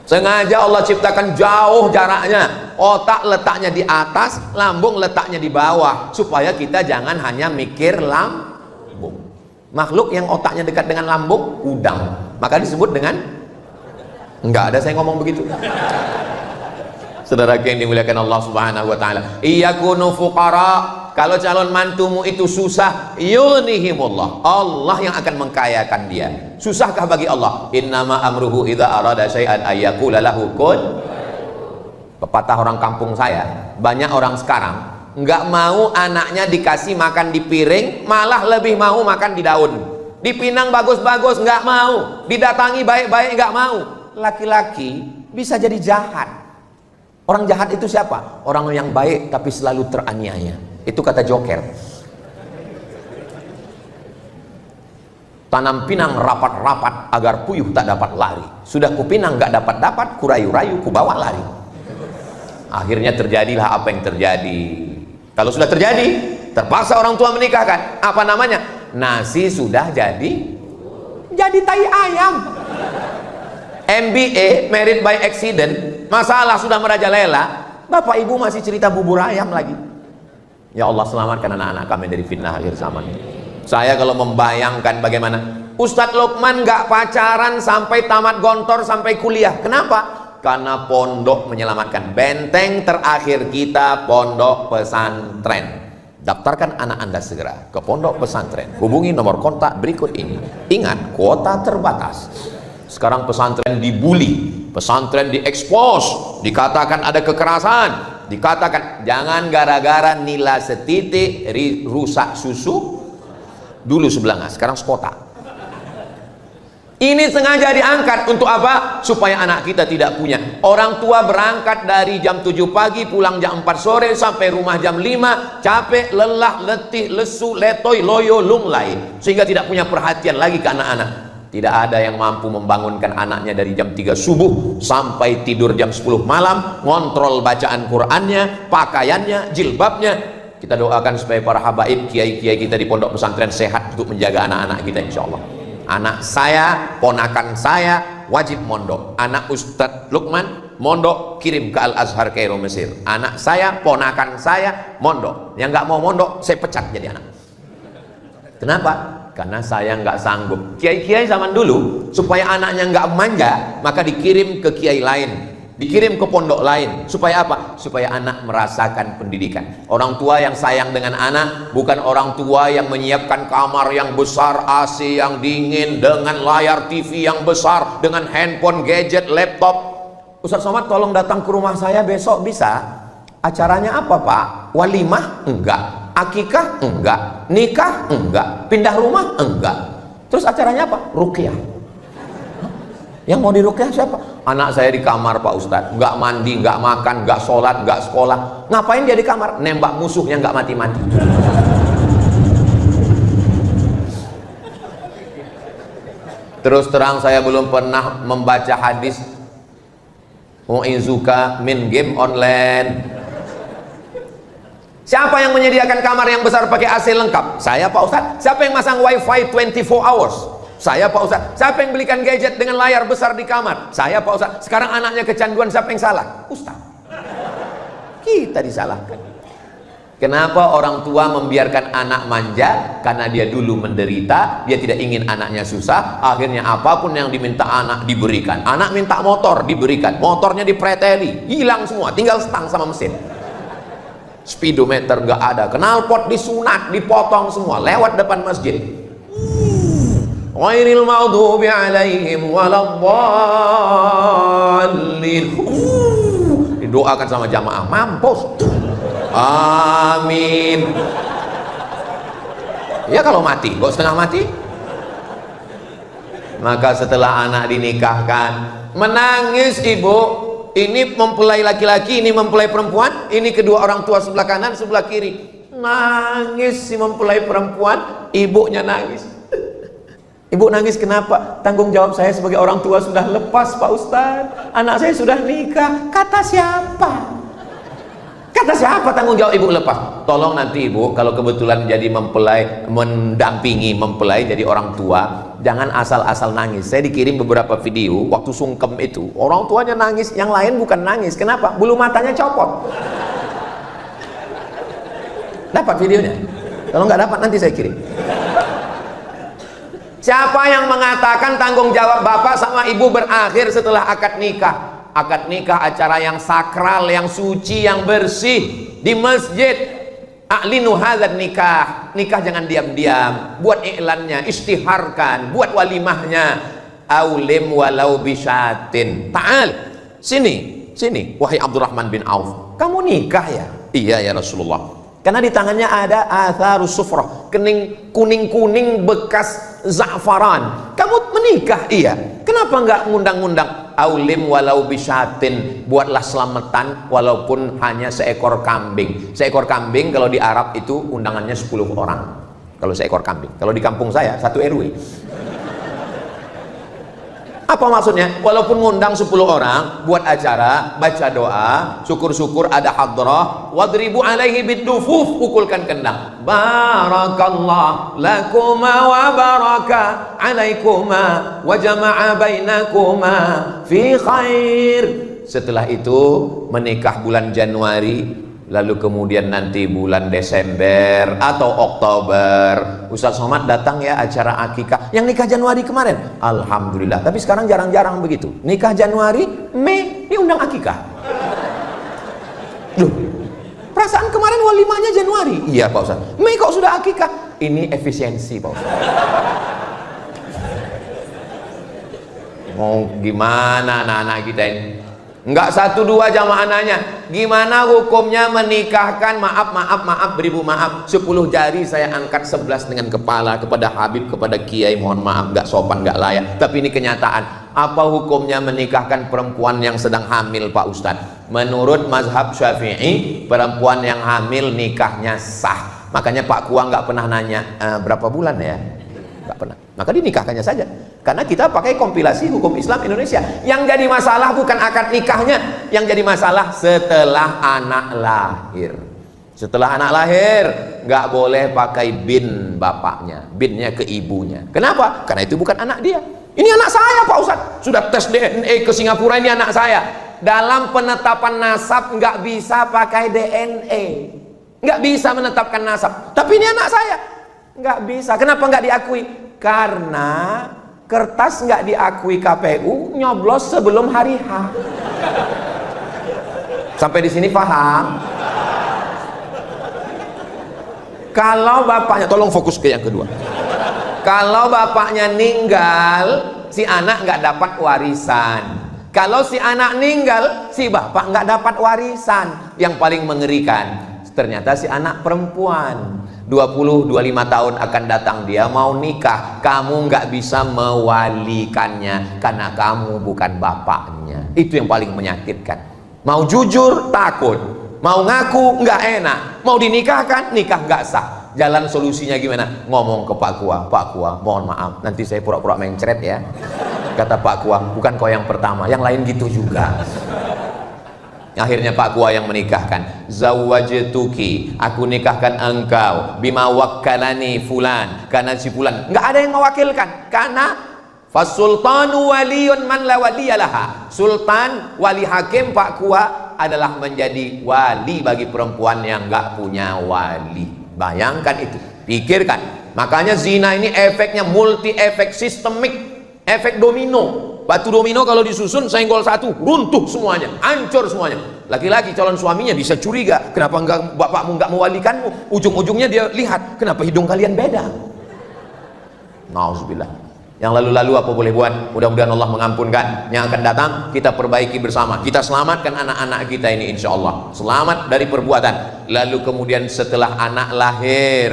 Sengaja Allah ciptakan jauh jaraknya, otak letaknya di atas, lambung letaknya di bawah, supaya kita jangan hanya mikir lambung. Makhluk yang otaknya dekat dengan lambung, udang, maka disebut dengan, enggak ada saya ngomong begitu. Saudara yang dimuliakan Allah Subhanahu wa taala, iyakunu fuqara, kalau calon mantumu itu susah, yunihimullah, Allah yang akan mengkayakan dia. Susahkah bagi Allah? Innama amruhu idza arada syai'an ayyaqula lahu kun. Pepatah orang kampung saya, banyak orang sekarang nggak mau anaknya dikasih makan di piring, malah lebih mau makan di daun. Dipinang bagus-bagus nggak mau, didatangi baik-baik nggak mau. Laki-laki bisa jadi jahat. Orang jahat itu siapa? Orang yang baik tapi selalu teraniaya. Itu kata Joker. Tanam pinang rapat-rapat agar puyuh tak dapat lari. Sudah kupinang nggak dapat-dapat, kurayu-rayu kubawa lari. Akhirnya terjadilah apa yang terjadi. Kalau sudah terjadi, terpaksa orang tua menikahkan. Apa namanya? Nasi sudah jadi tai ayam. MBA, married by accident, masalah sudah merajalela, bapak ibu masih cerita bubur ayam lagi. Ya Allah, selamatkan anak-anak kami dari fitnah akhir zaman. Saya kalau membayangkan bagaimana Ustadz Luqman nggak pacaran sampai tamat Gontor, sampai kuliah. Kenapa? Karena pondok menyelamatkan. Benteng terakhir kita pondok pesantren. Daftarkan anak Anda segera ke pondok pesantren. Hubungi nomor kontak berikut ini. Ingat, kuota terbatas. Sekarang pesantren dibully pesantren diekspos, dikatakan ada kekerasan, dikatakan jangan gara-gara nila setitik rusak susu dulu Sebelanga, sekarang sekota. Ini sengaja diangkat untuk apa? Supaya anak kita tidak punya. Orang tua berangkat dari jam 7 pagi, pulang jam 4 sore, sampai rumah jam 5, capek, lelah, letih, lesu, letoy, loyo, lunglai, sehingga tidak punya perhatian lagi ke anak-anak. Tidak ada yang mampu membangunkan anaknya dari jam 3 subuh sampai tidur jam 10 malam, ngontrol bacaan Qur'annya, pakaiannya, jilbabnya. Kita doakan supaya para habaib, kiai-kiai kita di pondok pesantren sehat untuk menjaga anak-anak kita, insya Allah. Anak saya, ponakan saya wajib mondok. Anak Ustadz Lukman mondok, kirim ke Al-Azhar Kairo Mesir. Anak saya, ponakan saya mondok. Yang nggak mau mondok, saya pecat jadi anak. Kenapa? Karena saya nggak sanggup. Kiai-kiai zaman dulu, supaya anaknya nggak manja, maka dikirim ke kiai lain, dikirim ke pondok lain. Supaya apa? Supaya anak merasakan pendidikan. Orang tua yang sayang dengan anak bukan orang tua yang menyiapkan kamar yang besar, AC yang dingin, dengan layar TV yang besar, dengan handphone, gadget, laptop. Ustaz Somad tolong datang ke rumah saya besok, bisa? Acaranya apa Pak? Walimah? Enggak. Akikah? Enggak. Nikah? Enggak. Pindah rumah? Enggak. Terus acaranya apa? Ruqyah. Yang mau diruqyah siapa? Anak saya di kamar Pak Ustadz, nggak mandi, nggak makan, nggak sholat, nggak sekolah. Ngapain dia di kamar? Nembak musuhnya nggak mati-mati. Terus terang saya belum pernah membaca hadis mu'izuka min game online. Siapa yang menyediakan kamar yang besar pakai AC lengkap? Saya Pak Ustadz. Siapa yang masang wifi 24 hours? Saya Pak Ustadz. Siapa yang belikan gadget dengan layar besar di kamar? Saya Pak Ustadz. Sekarang anaknya kecanduan, siapa yang salah? Ustadz. Kita disalahkan. Kenapa orang tua membiarkan anak manja? Karena dia dulu menderita, dia tidak ingin anaknya susah. Akhirnya apapun yang diminta anak diberikan. Anak minta motor, diberikan. Motornya dipreteli, hilang semua, tinggal stang sama mesin. Speedometer nggak ada, knalpot disunat, dipotong semua, lewat depan masjid. Ghairil maghdubi alaihim waladdallin. Didoakan sama jamaah, mampus. Amin. Ya kalau mati, kok setengah mati? Maka setelah anak dinikahkan, menangis ibu. Ini mempelai laki-laki, ini mempelai perempuan, ini kedua orang tua sebelah kanan, sebelah kiri. Nangis si mempelai perempuan, ibunya nangis. Ibu nangis kenapa? Tanggung jawab saya sebagai orang tua sudah lepas Pak Ustadz. Anak saya sudah nikah. Kata siapa? Kata siapa tanggung jawab ibu lepas? Tolong nanti ibu kalau kebetulan jadi mempelai, mendampingi mempelai jadi orang tua, jangan asal-asal nangis. Saya dikirim beberapa video waktu sungkem itu, orang tuanya nangis, yang lain bukan nangis. Kenapa? Bulu matanya copot. Dapat videonya? Kalau nggak dapat nanti saya kirim. Siapa yang mengatakan tanggung jawab bapak sama ibu berakhir setelah akad nikah? Akad nikah acara yang sakral, yang suci, yang bersih di masjid. A'linu hadzal nikah. Nikah jangan diam-diam. Buat iklannya, istiharkan, buat walimahnya. Aulim walau bisyatin. Ta'al. Sini, sini wahai Abdurrahman bin Auf. Kamu nikah ya? Iya ya Rasulullah. Karena di tangannya ada atharus sufrah, kuning-kuning bekas za'faran. Kamu menikah? Iya. Kenapa enggak ngundang-ngundang? Aulim walau bisyatin, buatlah selamatan walaupun hanya seekor kambing. Seekor kambing kalau di Arab itu undangannya 10 orang. Kalau seekor kambing. Kalau di kampung saya 1 RW. Apa maksudnya? Walaupun ngundang 10 orang, buat acara, baca doa, syukur-syukur ada hadrah, wadribu alaihi bidufuf, pukulkan kendang. Barakallah lakuma wa baraka alaikuma wa jama'a bainakuma fi khair. Setelah itu menikah bulan Januari, lalu kemudian nanti bulan Desember atau Oktober, Ustaz Somad datang ya acara akikah. Yang nikah Januari kemarin, alhamdulillah. Tapi sekarang jarang-jarang begitu. Nikah Januari, Mei diundang akikah. Loh, perasaan kemarin walimahnya Januari. Iya Pak Ustaz. Mei kok sudah akikah? Ini efisiensi Pak Ustaz. Mau gimana anak-anak kita ini? Enggak satu dua jamaah nanya, gimana hukumnya menikahkan, maaf, beribu maaf, 10 jari saya angkat 11 dengan kepala kepada Habib, kepada Kiai, mohon maaf, enggak sopan, enggak layak, tapi ini kenyataan. Apa hukumnya menikahkan perempuan yang sedang hamil, Pak Ustadz? Menurut mazhab Syafi'i, perempuan yang hamil nikahnya sah. Makanya Pak Kua nggak pernah nanya berapa bulan ya, nggak pernah. Maka dinikahkannya saja. Karena kita pakai kompilasi hukum Islam Indonesia. Yang jadi masalah bukan akad nikahnya, yang jadi masalah setelah anak lahir. Setelah anak lahir nggak boleh pakai bin bapaknya, binnya ke ibunya. Kenapa? Karena itu bukan anak dia. Ini anak saya Pak Ustadz, sudah tes DNA ke Singapura, ini anak saya. Dalam penetapan nasab nggak bisa pakai DNA, nggak bisa menetapkan nasab. Tapi ini anak saya, nggak bisa. Kenapa nggak diakui? Karena kertas nggak diakui KPU, nyoblos sebelum hari H. Sampai di sini paham? Kalau bapaknya, tolong fokus ke yang kedua. Kalau bapaknya ninggal, si anak nggak dapat warisan. Kalau si anak ninggal, si bapak nggak dapat warisan. Yang paling mengerikan, ternyata si anak perempuan 20-25 tahun akan datang, dia mau nikah, kamu nggak bisa mewalikannya karena kamu bukan bapaknya. Itu yang paling menyakitkan. Mau jujur takut, mau ngaku nggak enak, mau dinikahkan nikah nggak sah. Jalan solusinya gimana? Ngomong ke Pak Kua, Pak Kua mohon maaf, nanti saya pura-pura mencret ya. Kata Pak Kua, bukan kau yang pertama, yang lain gitu juga. Akhirnya Pak Kua yang menikahkan. Zawwajtuki, aku nikahkan engkau, bima wakkalani fulan, karena si fulan nggak ada yang mewakilkan. Karena fasultanu waliyun man la waliyalaha, sultan wali hakim Pak Kua adalah menjadi wali bagi perempuan yang nggak punya wali. Bayangkan itu, pikirkan. Makanya zina ini efeknya multi efek, sistemik, efek domino. Batu domino kalau disusun senggol satu, runtuh semuanya, hancur semuanya. Laki-laki calon suaminya bisa curiga, kenapa enggak bapakmu enggak mewalikanmu? Ujung-ujungnya dia lihat, kenapa hidung kalian beda? Nauzubillah. Yang lalu-lalu apa boleh buat? Mudah-mudahan Allah mengampunkan. Yang akan datang kita perbaiki bersama. Kita selamatkan anak-anak kita ini insya Allah. Selamat dari perbuatan. Lalu kemudian setelah anak lahir,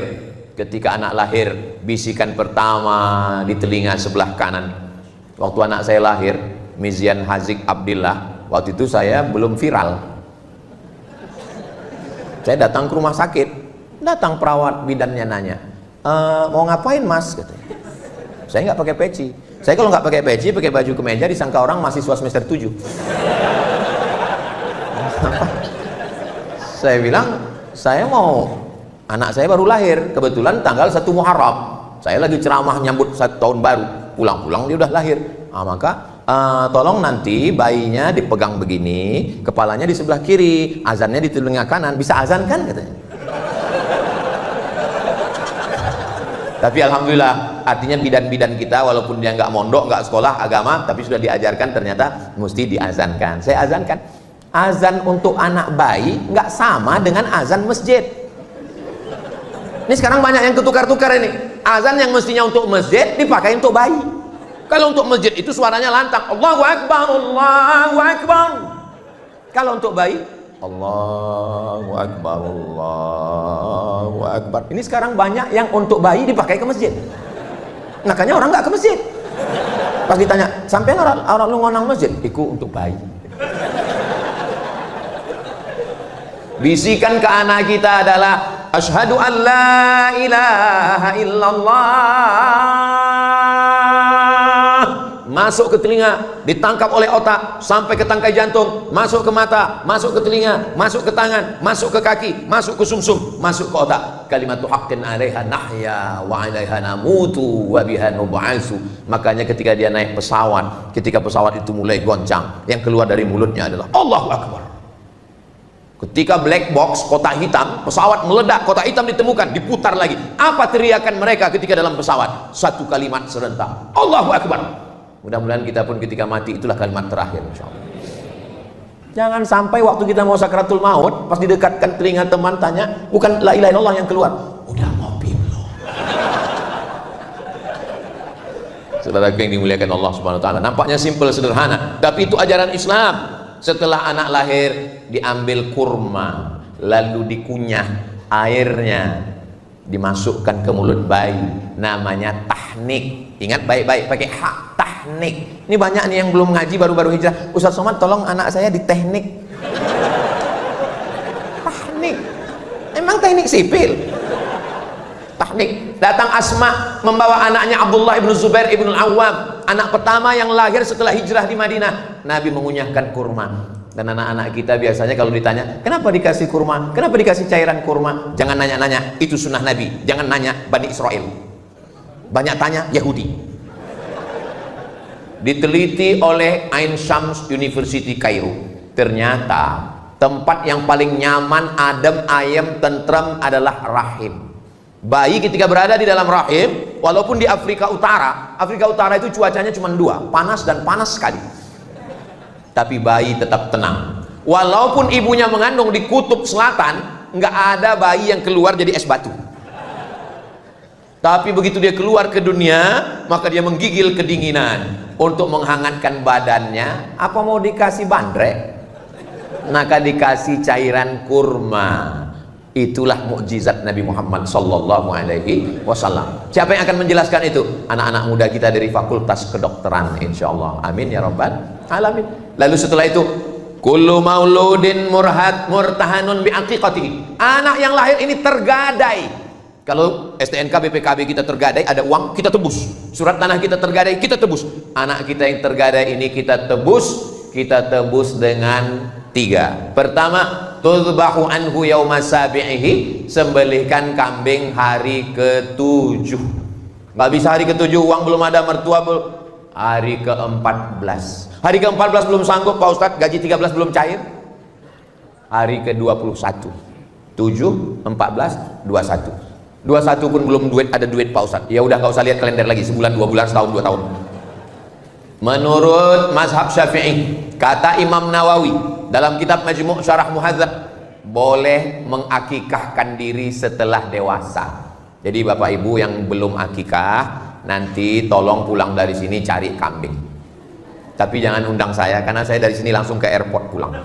ketika anak lahir, bisikan pertama di telinga sebelah kanan. Waktu anak saya lahir, Mizian Hazik Abdillah, waktu itu saya belum viral. Saya datang ke rumah sakit, datang perawat bidannya nanya, mau ngapain mas? Gitu. Saya nggak pakai peci. Saya kalau nggak pakai peci, pakai baju kemeja, disangka orang mahasiswa semester 7. Saya bilang, saya mau, anak saya baru lahir, kebetulan tanggal 1 Muharram. Saya lagi ceramah nyambut 1 tahun baru, pulang-pulang dia udah lahir. Maka tolong nanti bayinya dipegang begini, kepalanya di sebelah kiri, azannya di telinga kanan. Bisa azan kan katanya? Tapi alhamdulillah, artinya bidan-bidan kita walaupun dia nggak mondok, nggak sekolah agama, tapi sudah diajarkan ternyata mesti diazankan. Saya azankan. Azan untuk anak bayi nggak sama dengan azan masjid. Ini sekarang banyak yang ketukar-tukar ini. Azan yang mestinya untuk masjid dipakai untuk bayi. Kalau untuk masjid itu suaranya lantang, Allahu Akbar, Allahu Akbar. Kalau untuk bayi, Allahu Akbar, Allahu Akbar. Ini sekarang banyak yang untuk bayi dipakai ke masjid. Makanya orang nggak ke masjid. Pas ditanya, sampai orang lu ngonang masjid? Iku untuk bayi. Bisikan ke anak kita adalah asyhadu an la ilaha illallah. Masuk ke telinga, ditangkap oleh otak, sampai ke tangkai jantung, masuk ke mata, masuk ke telinga, masuk ke tangan, masuk ke kaki, masuk ke sumsum, masuk ke otak. Kalimatu haqqin 'alaiha nahya wa 'alaiha namutu wa biha nub'atsu. Makanya ketika dia naik pesawat, ketika pesawat itu mulai goncang, yang keluar dari mulutnya adalah Allahu Akbar. Ketika black box, kotak hitam, pesawat meledak, kotak hitam ditemukan, diputar lagi. Apa teriakan mereka ketika dalam pesawat? Satu kalimat serentak, Allahu Akbar. Mudah-mudahan kita pun ketika mati itulah kalimat terakhir insyaallah. Jangan sampai waktu kita mau sakratul maut, pas didekatkan telinga teman tanya, bukan la ilaha illallah yang keluar, udah ngopi belum? Saudaraku yang dimuliakan Allah Subhanahu wa taala. Nampaknya simpel sederhana, tapi itu ajaran Islam. Setelah anak lahir diambil kurma, lalu dikunyah, airnya dimasukkan ke mulut bayi, namanya tahnik. Ingat baik-baik, pakai hak, tahnik. Ini banyak nih yang belum ngaji, baru-baru hijrah. Ustaz Somad tolong anak saya diteknik. Tahnik, emang teknik sipil. Tahnik. Datang Asma membawa anaknya Abdullah ibnu Zubair ibnu Awwam, anak pertama yang lahir setelah hijrah di Madinah. Nabi mengunyahkan kurma. Dan anak-anak kita biasanya kalau ditanya, kenapa dikasih kurma? Kenapa dikasih cairan kurma? Jangan nanya-nanya, itu sunnah Nabi. Jangan nanya Bani Israel. Banyak tanya Yahudi. Diteliti oleh Ain Shams University Kairo. Ternyata tempat yang paling nyaman, adem, ayem, tentram adalah rahim. Bayi ketika berada di dalam rahim, walaupun di Afrika Utara itu cuacanya cuma dua, panas dan panas sekali. Tapi bayi tetap tenang. Walaupun ibunya mengandung di kutub selatan, nggak ada bayi yang keluar jadi es batu. Tapi begitu dia keluar ke dunia, maka dia menggigil kedinginan. Untuk menghangatkan badannya, apa mau dikasih bandrek? Maka dikasih cairan kurma. Itulah mukjizat Nabi Muhammad sallallahu alaihi wasallam. Siapa yang akan menjelaskan itu? Anak-anak muda kita dari Fakultas Kedokteran, insyaallah. Amin ya rabbal alamin. Lalu setelah itu, kullu mauludin murtahanun biaqiqatihi. Anak yang lahir ini tergadai. Kalau STNK BPKB kita tergadai, ada uang, kita tebus. Surat tanah kita tergadai, kita tebus. Anak kita yang tergadai ini kita tebus dengan 3. Pertama, tuzbahu anhu yauma sabi'ihi, sembelihkan kambing hari ke-7. Nggak bisa hari ke-7, uang belum ada, mertua belum. Hari ke-14. Hari ke-14 belum sanggup Pak Ustadz, gaji 13 belum cair. Hari ke-21. 7, 14, 21. 21 pun belum ada duit Pak Ustadz. Ya udah nggak usah lihat kalender lagi, sebulan, 2 bulan, setahun, 2 tahun. Menurut mazhab Syafi'i, kata Imam Nawawi dalam kitab Majmu' Syarah Muhadzab, boleh mengakikahkan diri setelah dewasa. Jadi Bapak Ibu yang belum akikah, nanti tolong pulang dari sini cari kambing. Tapi jangan undang saya, karena saya dari sini langsung ke airport pulang.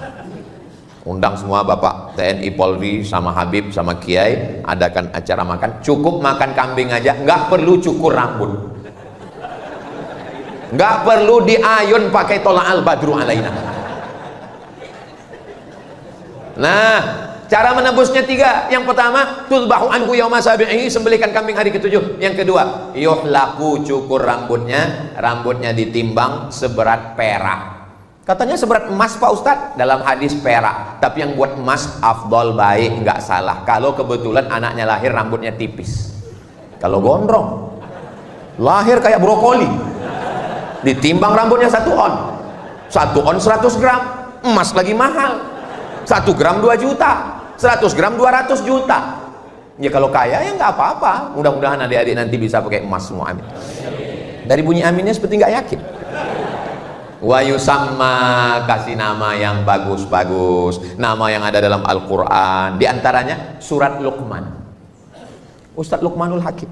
Undang semua Bapak TNI Polri sama Habib sama Kiai, adakan acara makan. Cukup makan kambing aja, nggak perlu cukur rambut, nggak perlu diayun pakai tola'al badru alaina. Nah, cara menebusnya 3. Yang pertama, tuzbahu anhu yauma sabi'ihi, sembelihkan kambing hari ke-7. Yang kedua, yuhlaku, cukur rambutnya ditimbang seberat perak. Katanya seberat emas Pak Ustadz, dalam hadis perak. Tapi yang buat emas afdol, baik, nggak salah. Kalau kebetulan anaknya lahir rambutnya tipis. Kalau gondrong, lahir kayak brokoli, ditimbang rambutnya 1 on. 1 on 100 gram, emas lagi mahal. 1 gram 2 juta, 100 gram 200 juta. Ya kalau kaya ya nggak apa-apa. Mudah-mudahan adik-adik nanti bisa pakai emas semua, amin. Dari bunyi aminnya seperti nggak yakin. Wa yusamma, kasih nama yang bagus-bagus, nama yang ada dalam Al-Quran. Di antaranya surat Luqman, Ustadz Luqmanul Hakim.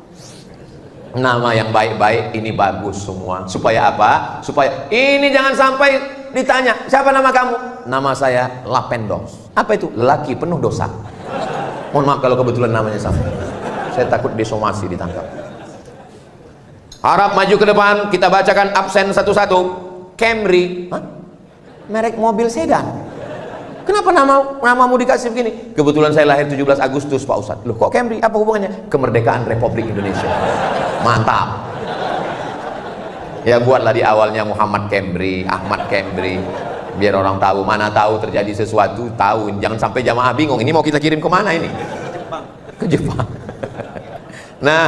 Nama yang baik-baik ini bagus semua. Supaya apa? Supaya ini jangan sampai ditanya, siapa nama kamu? Nama saya Lapendos. Apa itu? Lelaki penuh dosa. Mohon maaf kalau kebetulan namanya sama. Saya takut disomasi, ditangkap. Harap maju ke depan, kita bacakan absen satu-satu. Camry, hah? Merek mobil sedan. Kenapa namamu dikasih begini? Kebetulan saya lahir 17 Agustus Pak Ustadz. Loh kok Camry? Apa hubungannya? Kemerdekaan Republik Indonesia. Mantap. Ya buatlah di awalnya Muhammad Camry, Ahmad Camry, biar orang tahu. Mana tahu terjadi sesuatu, tahu. Jangan sampai jamaah bingung, ini mau kita kirim kemana ini? Ke Jepang. Nah,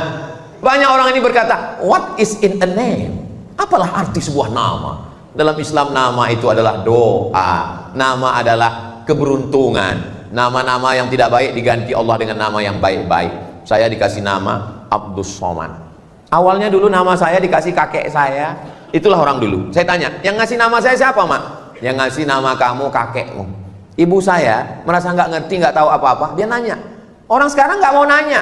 banyak orang ini berkata, what is in a name? Apalah arti sebuah nama? Dalam Islam nama itu adalah doa, nama adalah keberuntungan. Nama-nama yang tidak baik diganti Allah dengan nama yang baik-baik. Saya dikasih nama Abdus Somad. Awalnya dulu nama saya dikasih kakek saya. Itulah orang dulu. Saya tanya, yang ngasih nama saya siapa, Mak? Yang ngasih nama kamu kakekmu. Ibu saya merasa nggak ngerti, nggak tahu apa-apa. Dia nanya. Orang sekarang nggak mau nanya,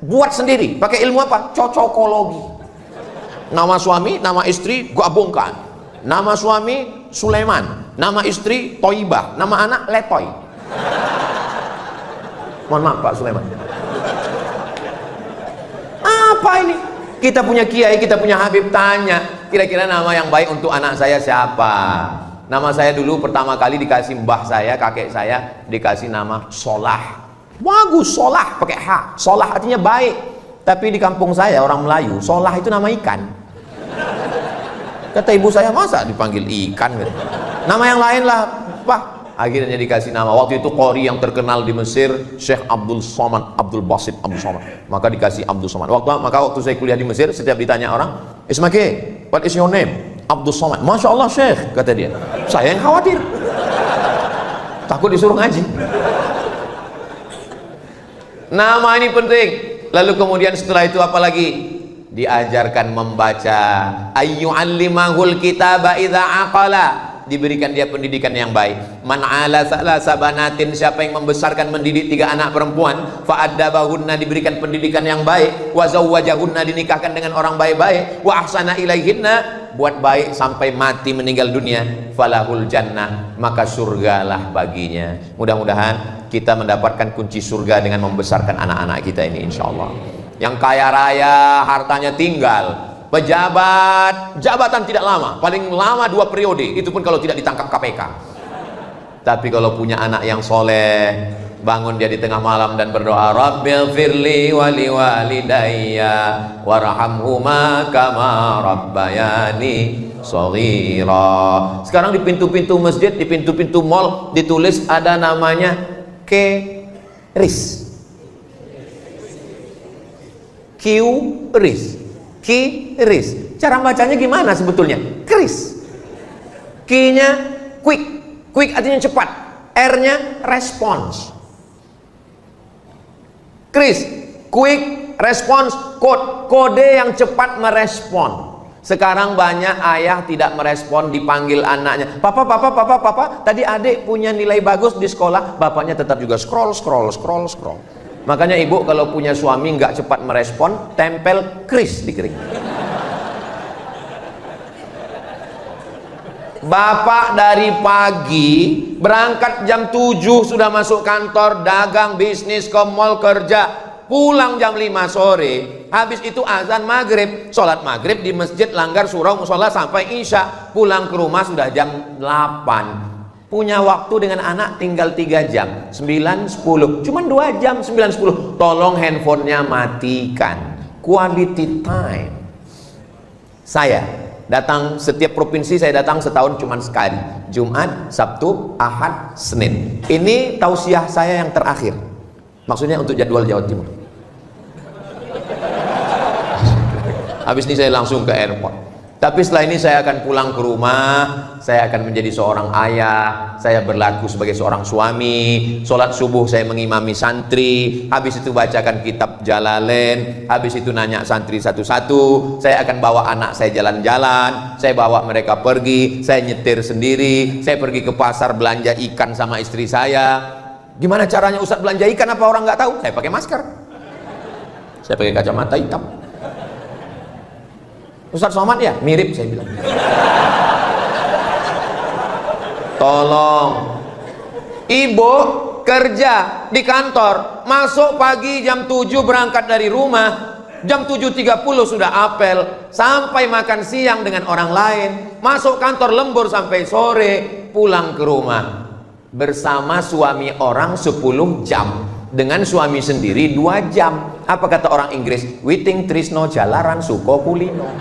buat sendiri. Pakai ilmu apa? Cocokologi. Nama suami, nama istri gabungkan. Nama suami Sulaiman, nama istri Toibah, nama anak Letoy. Mohon maaf Pak Sulaiman. Apa ini? Kita punya kiai, kita punya habib, tanya kira-kira nama yang baik untuk anak saya siapa? Nama saya dulu pertama kali dikasih mbah saya, kakek saya, dikasih nama Solah. Bagus, Solah pakai H. Solah artinya baik. Tapi di kampung saya orang Melayu, Solah itu nama ikan. Kata ibu saya, masa dipanggil ikan gitu? Nama yang lain lah Pak. Akhirnya dikasih nama, waktu itu qori yang terkenal di Mesir, Syekh Abdul Somad, Abdul Basit Abdul Somad, maka dikasih Abdul Somad. Maka waktu saya kuliah di Mesir, setiap ditanya orang, Ismake, what is your name? Abdul Somad. Masya Allah Syekh, kata dia. Saya yang khawatir, takut disuruh ngaji. Nama ini penting. Lalu kemudian setelah itu apa lagi? Diajarkan membaca. Ayyu'allimahul kitaba idza aqala. Diberikan dia pendidikan yang baik. Man ala salasa banatin, siapa yang membesarkan mendidik 3 anak perempuan, fa'addabahunna, diberikan pendidikan yang baik, wa zawwajahunna, dinikahkan dengan orang baik-baik, wa ahsana ilaihinna, buat baik sampai mati meninggal dunia, falahul jannah, maka surgalah baginya. Mudah-mudahan kita mendapatkan kunci surga dengan membesarkan anak-anak kita ini insyaallah. Yang kaya raya hartanya tinggal, pejabat, jabatan tidak lama, paling lama 2 periode, itu pun kalau tidak ditangkap KPK. Tapi kalau punya anak yang soleh, bangun dia di tengah malam dan berdoa, Rabbil firli wali walidayya warhamhuma kama rabbayani shaghira. Sekarang di pintu-pintu masjid, di pintu-pintu mall ditulis ada namanya QRIS. QRIS. Cara bacanya gimana sebetulnya? Kris. Q-nya quick. Quick artinya cepat. R-nya response. Kris. Quick response code. Kode yang cepat merespon. Sekarang banyak ayah tidak merespon, dipanggil anaknya, Papa, tadi adik punya nilai bagus di sekolah, bapaknya tetap juga scroll. Makanya ibu kalau punya suami nggak cepat merespon, tempel kris di kering. Bapak dari pagi berangkat jam 7 sudah masuk kantor, dagang, bisnis, ke mall, kerja, pulang jam 5 sore. Habis itu azan maghrib, sholat maghrib di masjid, langgar surau musola sampai isya, pulang ke rumah sudah jam 8. Punya waktu dengan anak tinggal 3 jam, 9, 10, cuman 2 jam, 9, 10. Tolong handphonenya matikan. Quality time. Saya datang setiap provinsi, saya datang setahun cuman sekali, Jumat, Sabtu, Ahad, Senin. Ini tausiah saya yang terakhir, maksudnya untuk jadwal Jawa Timur. Habis ini saya langsung ke airport. Tapi setelah ini saya akan pulang ke rumah, saya akan menjadi seorang ayah, saya berlaku sebagai seorang suami, sholat subuh saya mengimami santri, habis itu bacakan kitab Jalalain, habis itu nanya santri satu-satu, saya akan bawa anak saya jalan-jalan, saya bawa mereka pergi, saya nyetir sendiri, saya pergi ke pasar belanja ikan sama istri saya. Gimana caranya Ustadz belanja ikan, apa orang nggak tahu? Saya pakai masker, saya pakai kacamata hitam. Ustadz Somad ya? Mirip, saya bilang. Tolong. Ibu kerja di kantor, masuk pagi jam 7 berangkat dari rumah, jam 7.30 sudah apel, sampai makan siang dengan orang lain, masuk kantor lembur sampai sore, pulang ke rumah. Bersama suami orang 10 jam, dengan suami sendiri 2 jam. Apa kata orang Inggris? Witing trisno jalaran suko kulino.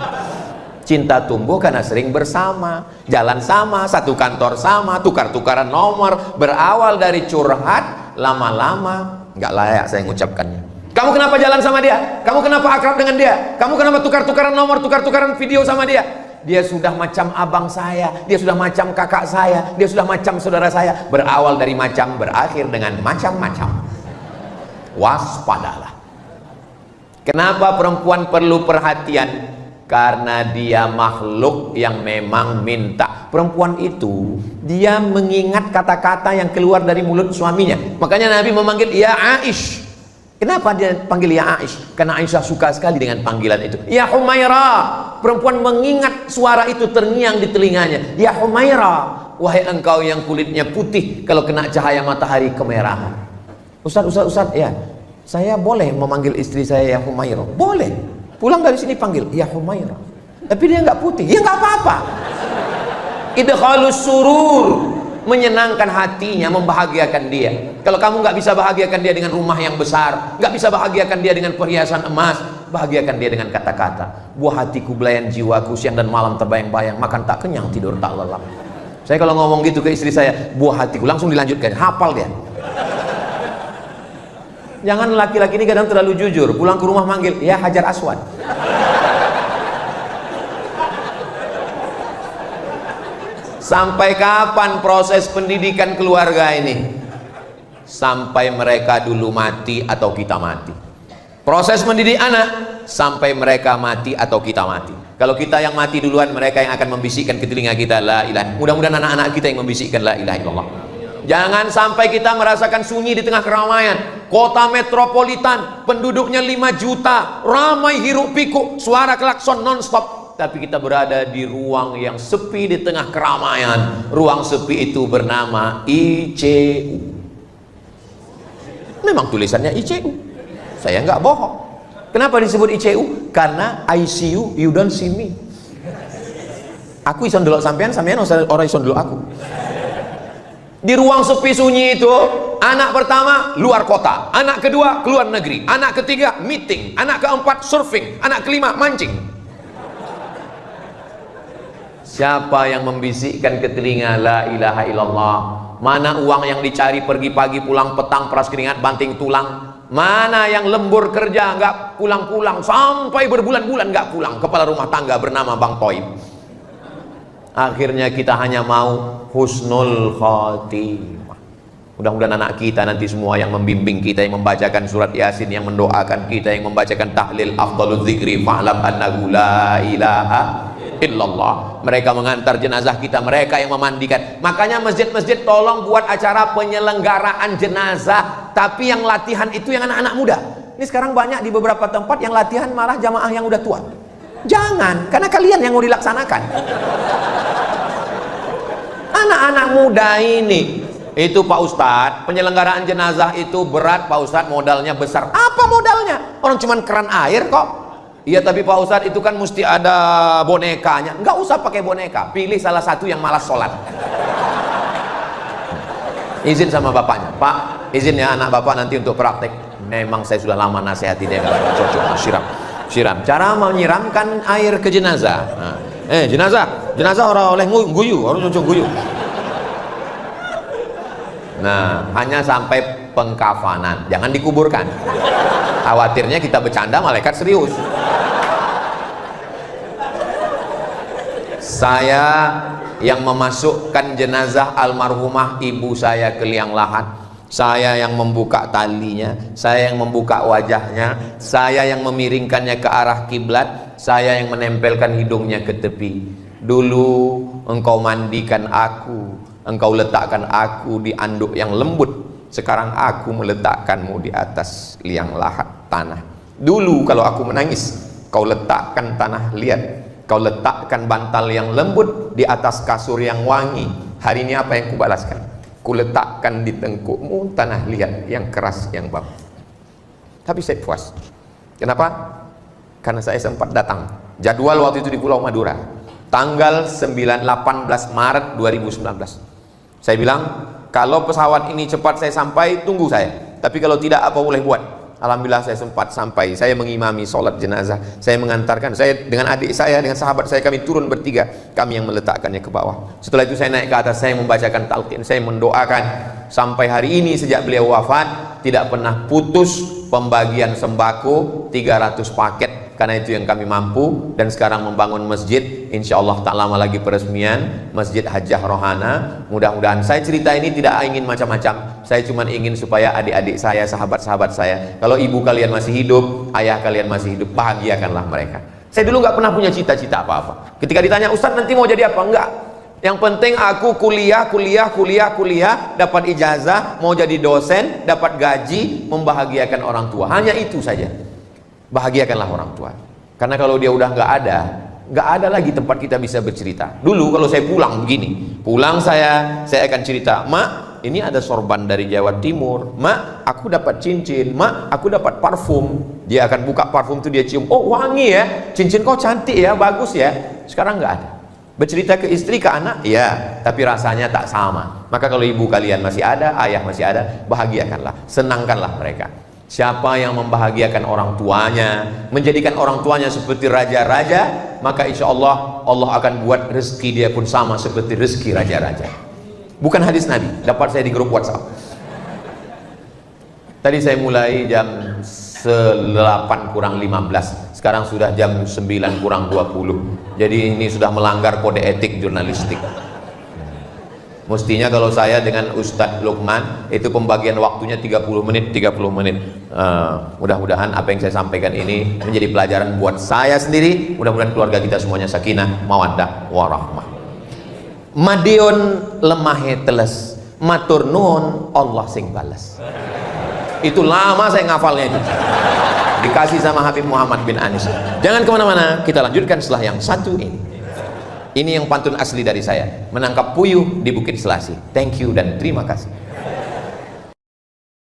Cinta tumbuh karena sering bersama, jalan sama, satu kantor sama, tukar-tukaran nomor, berawal dari curhat, lama-lama nggak layak saya mengucapkannya. Kamu kenapa jalan sama dia? Kamu kenapa akrab dengan dia? Kamu kenapa tukar-tukaran nomor, tukar-tukaran video sama dia? Dia sudah macam abang saya, dia sudah macam kakak saya, dia sudah macam saudara saya. Berawal dari macam, berakhir dengan macam-macam. Waspadalah. Kenapa perempuan perlu perhatian? Karena dia makhluk yang memang minta. Perempuan itu dia mengingat kata-kata yang keluar dari mulut suaminya. Makanya Nabi memanggil ya Aish, Kenapa dia panggil ya Aisyah? Karena Aisyah suka sekali dengan panggilan itu. Ya Humairah. Perempuan mengingat suara itu terngiang di telinganya. Ya Humairah, wahai engkau yang kulitnya putih kalau kena cahaya matahari kemerahan. Ustaz, ya, saya boleh memanggil istri saya ya Humairah? Boleh. Pulang dari sini panggil ya Humairah. Tapi dia nggak putih, ya nggak apa-apa. Idkhalus surur, menyenangkan hatinya, membahagiakan dia. Kalau kamu nggak bisa bahagiakan dia dengan rumah yang besar, nggak bisa bahagiakan dia dengan perhiasan emas, bahagiakan dia dengan kata-kata, buah hatiku, belayan jiwaku, siang dan malam terbayang-bayang, makan tak kenyang, tidur tak lelap. Saya kalau ngomong gitu ke istri saya, buah hatiku, langsung dilanjutkan, hafal dia. Jangan laki-laki ini kadang terlalu jujur, pulang ke rumah manggil ya Hajar Aswad. Sampai kapan proses pendidikan keluarga ini? Sampai mereka dulu mati atau kita mati. Proses mendidik anak sampai mereka mati atau kita mati. Kalau kita yang mati duluan, mereka yang akan membisikkan ke telinga kita la ilaha. Mudah-mudahan anak-anak kita yang membisikkan la ilaha illallah. Jangan sampai kita merasakan sunyi di tengah keramaian. Kota metropolitan, penduduknya 5 juta, ramai hiruk pikuk, suara klakson non-stop. Tapi kita berada di ruang yang sepi di tengah keramaian. Ruang sepi itu bernama ICU. Memang tulisannya ICU. Saya nggak bohong. Kenapa disebut ICU? Karena ICU, you don't see me. Aku ison dulu sampean orang ison dulu aku. Di ruang sepi sunyi itu, anak pertama luar kota, anak kedua keluar negeri, anak ketiga meeting, anak keempat surfing, anak kelima mancing. Siapa yang membisikkan ke telinga la ilaha illallah? Mana uang yang dicari pergi pagi pulang petang, peras keringat banting tulang? Mana yang lembur kerja nggak pulang-pulang sampai berbulan-bulan nggak pulang, kepala rumah tangga bernama Bang Toib? Akhirnya kita hanya mau husnul khotimah. Mudah-mudahan anak kita nanti semua yang membimbing kita, yang membacakan surat Yasin, yang mendoakan kita, yang membacakan tahlil afdhalul dzikri fa'lam annahu la ilaha illallah. Mereka mengantar jenazah kita, mereka yang memandikan. Makanya masjid-masjid tolong buat acara penyelenggaraan jenazah, tapi yang latihan itu yang anak-anak muda. Ini sekarang banyak di beberapa tempat yang latihan malah jamaah yang udah tua. Jangan, karena kalian yang mau dilaksanakan. Anak-anak muda ini, itu Pak Ustadz, penyelenggaraan jenazah itu berat Pak Ustadz, modalnya besar. Apa modalnya? Orang cuman keran air kok. Iya, tapi Pak Ustadz itu kan mesti ada bonekanya. Nggak usah pakai boneka, pilih salah satu yang malas sholat. Izin sama bapaknya, Pak, izin ya anak bapak nanti untuk praktek. Memang saya sudah lama nasihati dia, nggak cocok, siram. Cara menyiramkan air ke jenazah. Nah, jenazah orang oleh guyu, orang cocok guyu. Nah, hanya sampai pengkafanan, jangan dikuburkan. Khawatirnya kita bercanda, malaikat serius. Saya yang memasukkan jenazah almarhumah ibu saya ke liang lahat. Saya yang membuka talinya, saya yang membuka wajahnya, saya yang memiringkannya ke arah kiblat, saya yang menempelkan hidungnya ke tepi. Dulu engkau mandikan aku, engkau letakkan aku di anduk yang lembut. Sekarang aku meletakkanmu di atas liang lahat tanah. Dulu kalau aku menangis, kau letakkan tanah liat, kau letakkan bantal yang lembut di atas kasur yang wangi. Hari ini apa yang kubalaskan? Kuletakkan di tengkukmu tanah liat yang keras, yang bau. Tapi saya puas. Kenapa? Karena saya sempat datang. Jadwal waktu itu di Pulau Madura, tanggal 18 Maret 2019. Saya bilang, kalau pesawat ini cepat saya sampai, tunggu saya. Tapi kalau tidak, apa boleh buat? Alhamdulillah saya sempat sampai. Saya mengimami sholat jenazah, saya mengantarkan, saya dengan adik saya, dengan sahabat saya, kami turun bertiga, kami yang meletakkannya ke bawah. Setelah itu saya naik ke atas, saya membacakan talqin, saya mendoakan. Sampai hari ini sejak beliau wafat, tidak pernah putus pembagian sembako 300 paket, karena itu yang kami mampu. Dan sekarang membangun masjid, insya Allah tak lama lagi peresmian Masjid Hajjah Rohana. Mudah-mudahan, saya cerita ini tidak ingin macam-macam, saya cuma ingin supaya adik-adik saya, sahabat-sahabat saya, kalau ibu kalian masih hidup, ayah kalian masih hidup, bahagiakanlah mereka. Saya dulu nggak pernah punya cita-cita apa-apa. Ketika ditanya, Ustadz nanti mau jadi apa? Enggak. Yang penting aku kuliah, dapat ijazah, mau jadi dosen, dapat gaji, membahagiakan orang tua. Hanya itu saja. Bahagiakanlah orang tua. Karena kalau dia udah nggak ada lagi tempat kita bisa bercerita. Dulu kalau saya pulang begini, saya akan cerita, Mak, ini ada sorban dari Jawa Timur. Mak, aku dapat cincin. Mak, aku dapat parfum. Dia akan buka parfum itu, dia cium. Oh, wangi ya, cincin kau cantik ya, bagus ya. Sekarang nggak ada. Bercerita ke istri, ke anak, ya, tapi rasanya tak sama. Maka kalau ibu kalian masih ada, ayah masih ada, bahagiakanlah, senangkanlah mereka. Siapa yang membahagiakan orang tuanya, menjadikan orang tuanya seperti raja-raja, maka insya Allah, Allah akan buat rezeki dia pun sama seperti rezeki raja-raja. Bukan hadis Nabi, dapat saya di grup WhatsApp. Tadi saya mulai jam 8 kurang 15, sekarang sudah jam 9 kurang 20. Jadi ini sudah melanggar kode etik jurnalistik. Mestinya kalau saya dengan Ustadz Lukman itu pembagian waktunya 30 menit. Mudah-mudahan apa yang saya sampaikan ini menjadi pelajaran buat saya sendiri, mudah-mudahan keluarga kita semuanya sakinah, mawaddah, warahmah. Madiun lemahe teles, matur nuwun Allah sing bales. Itu lama saya ngafalnya itu, dikasih sama Habib Muhammad bin Anis. Jangan kemana-mana, kita lanjutkan setelah yang satu ini. Ini yang pantun asli dari saya, menangkap puyuh di Bukit Selasi. Thank you dan terima kasih.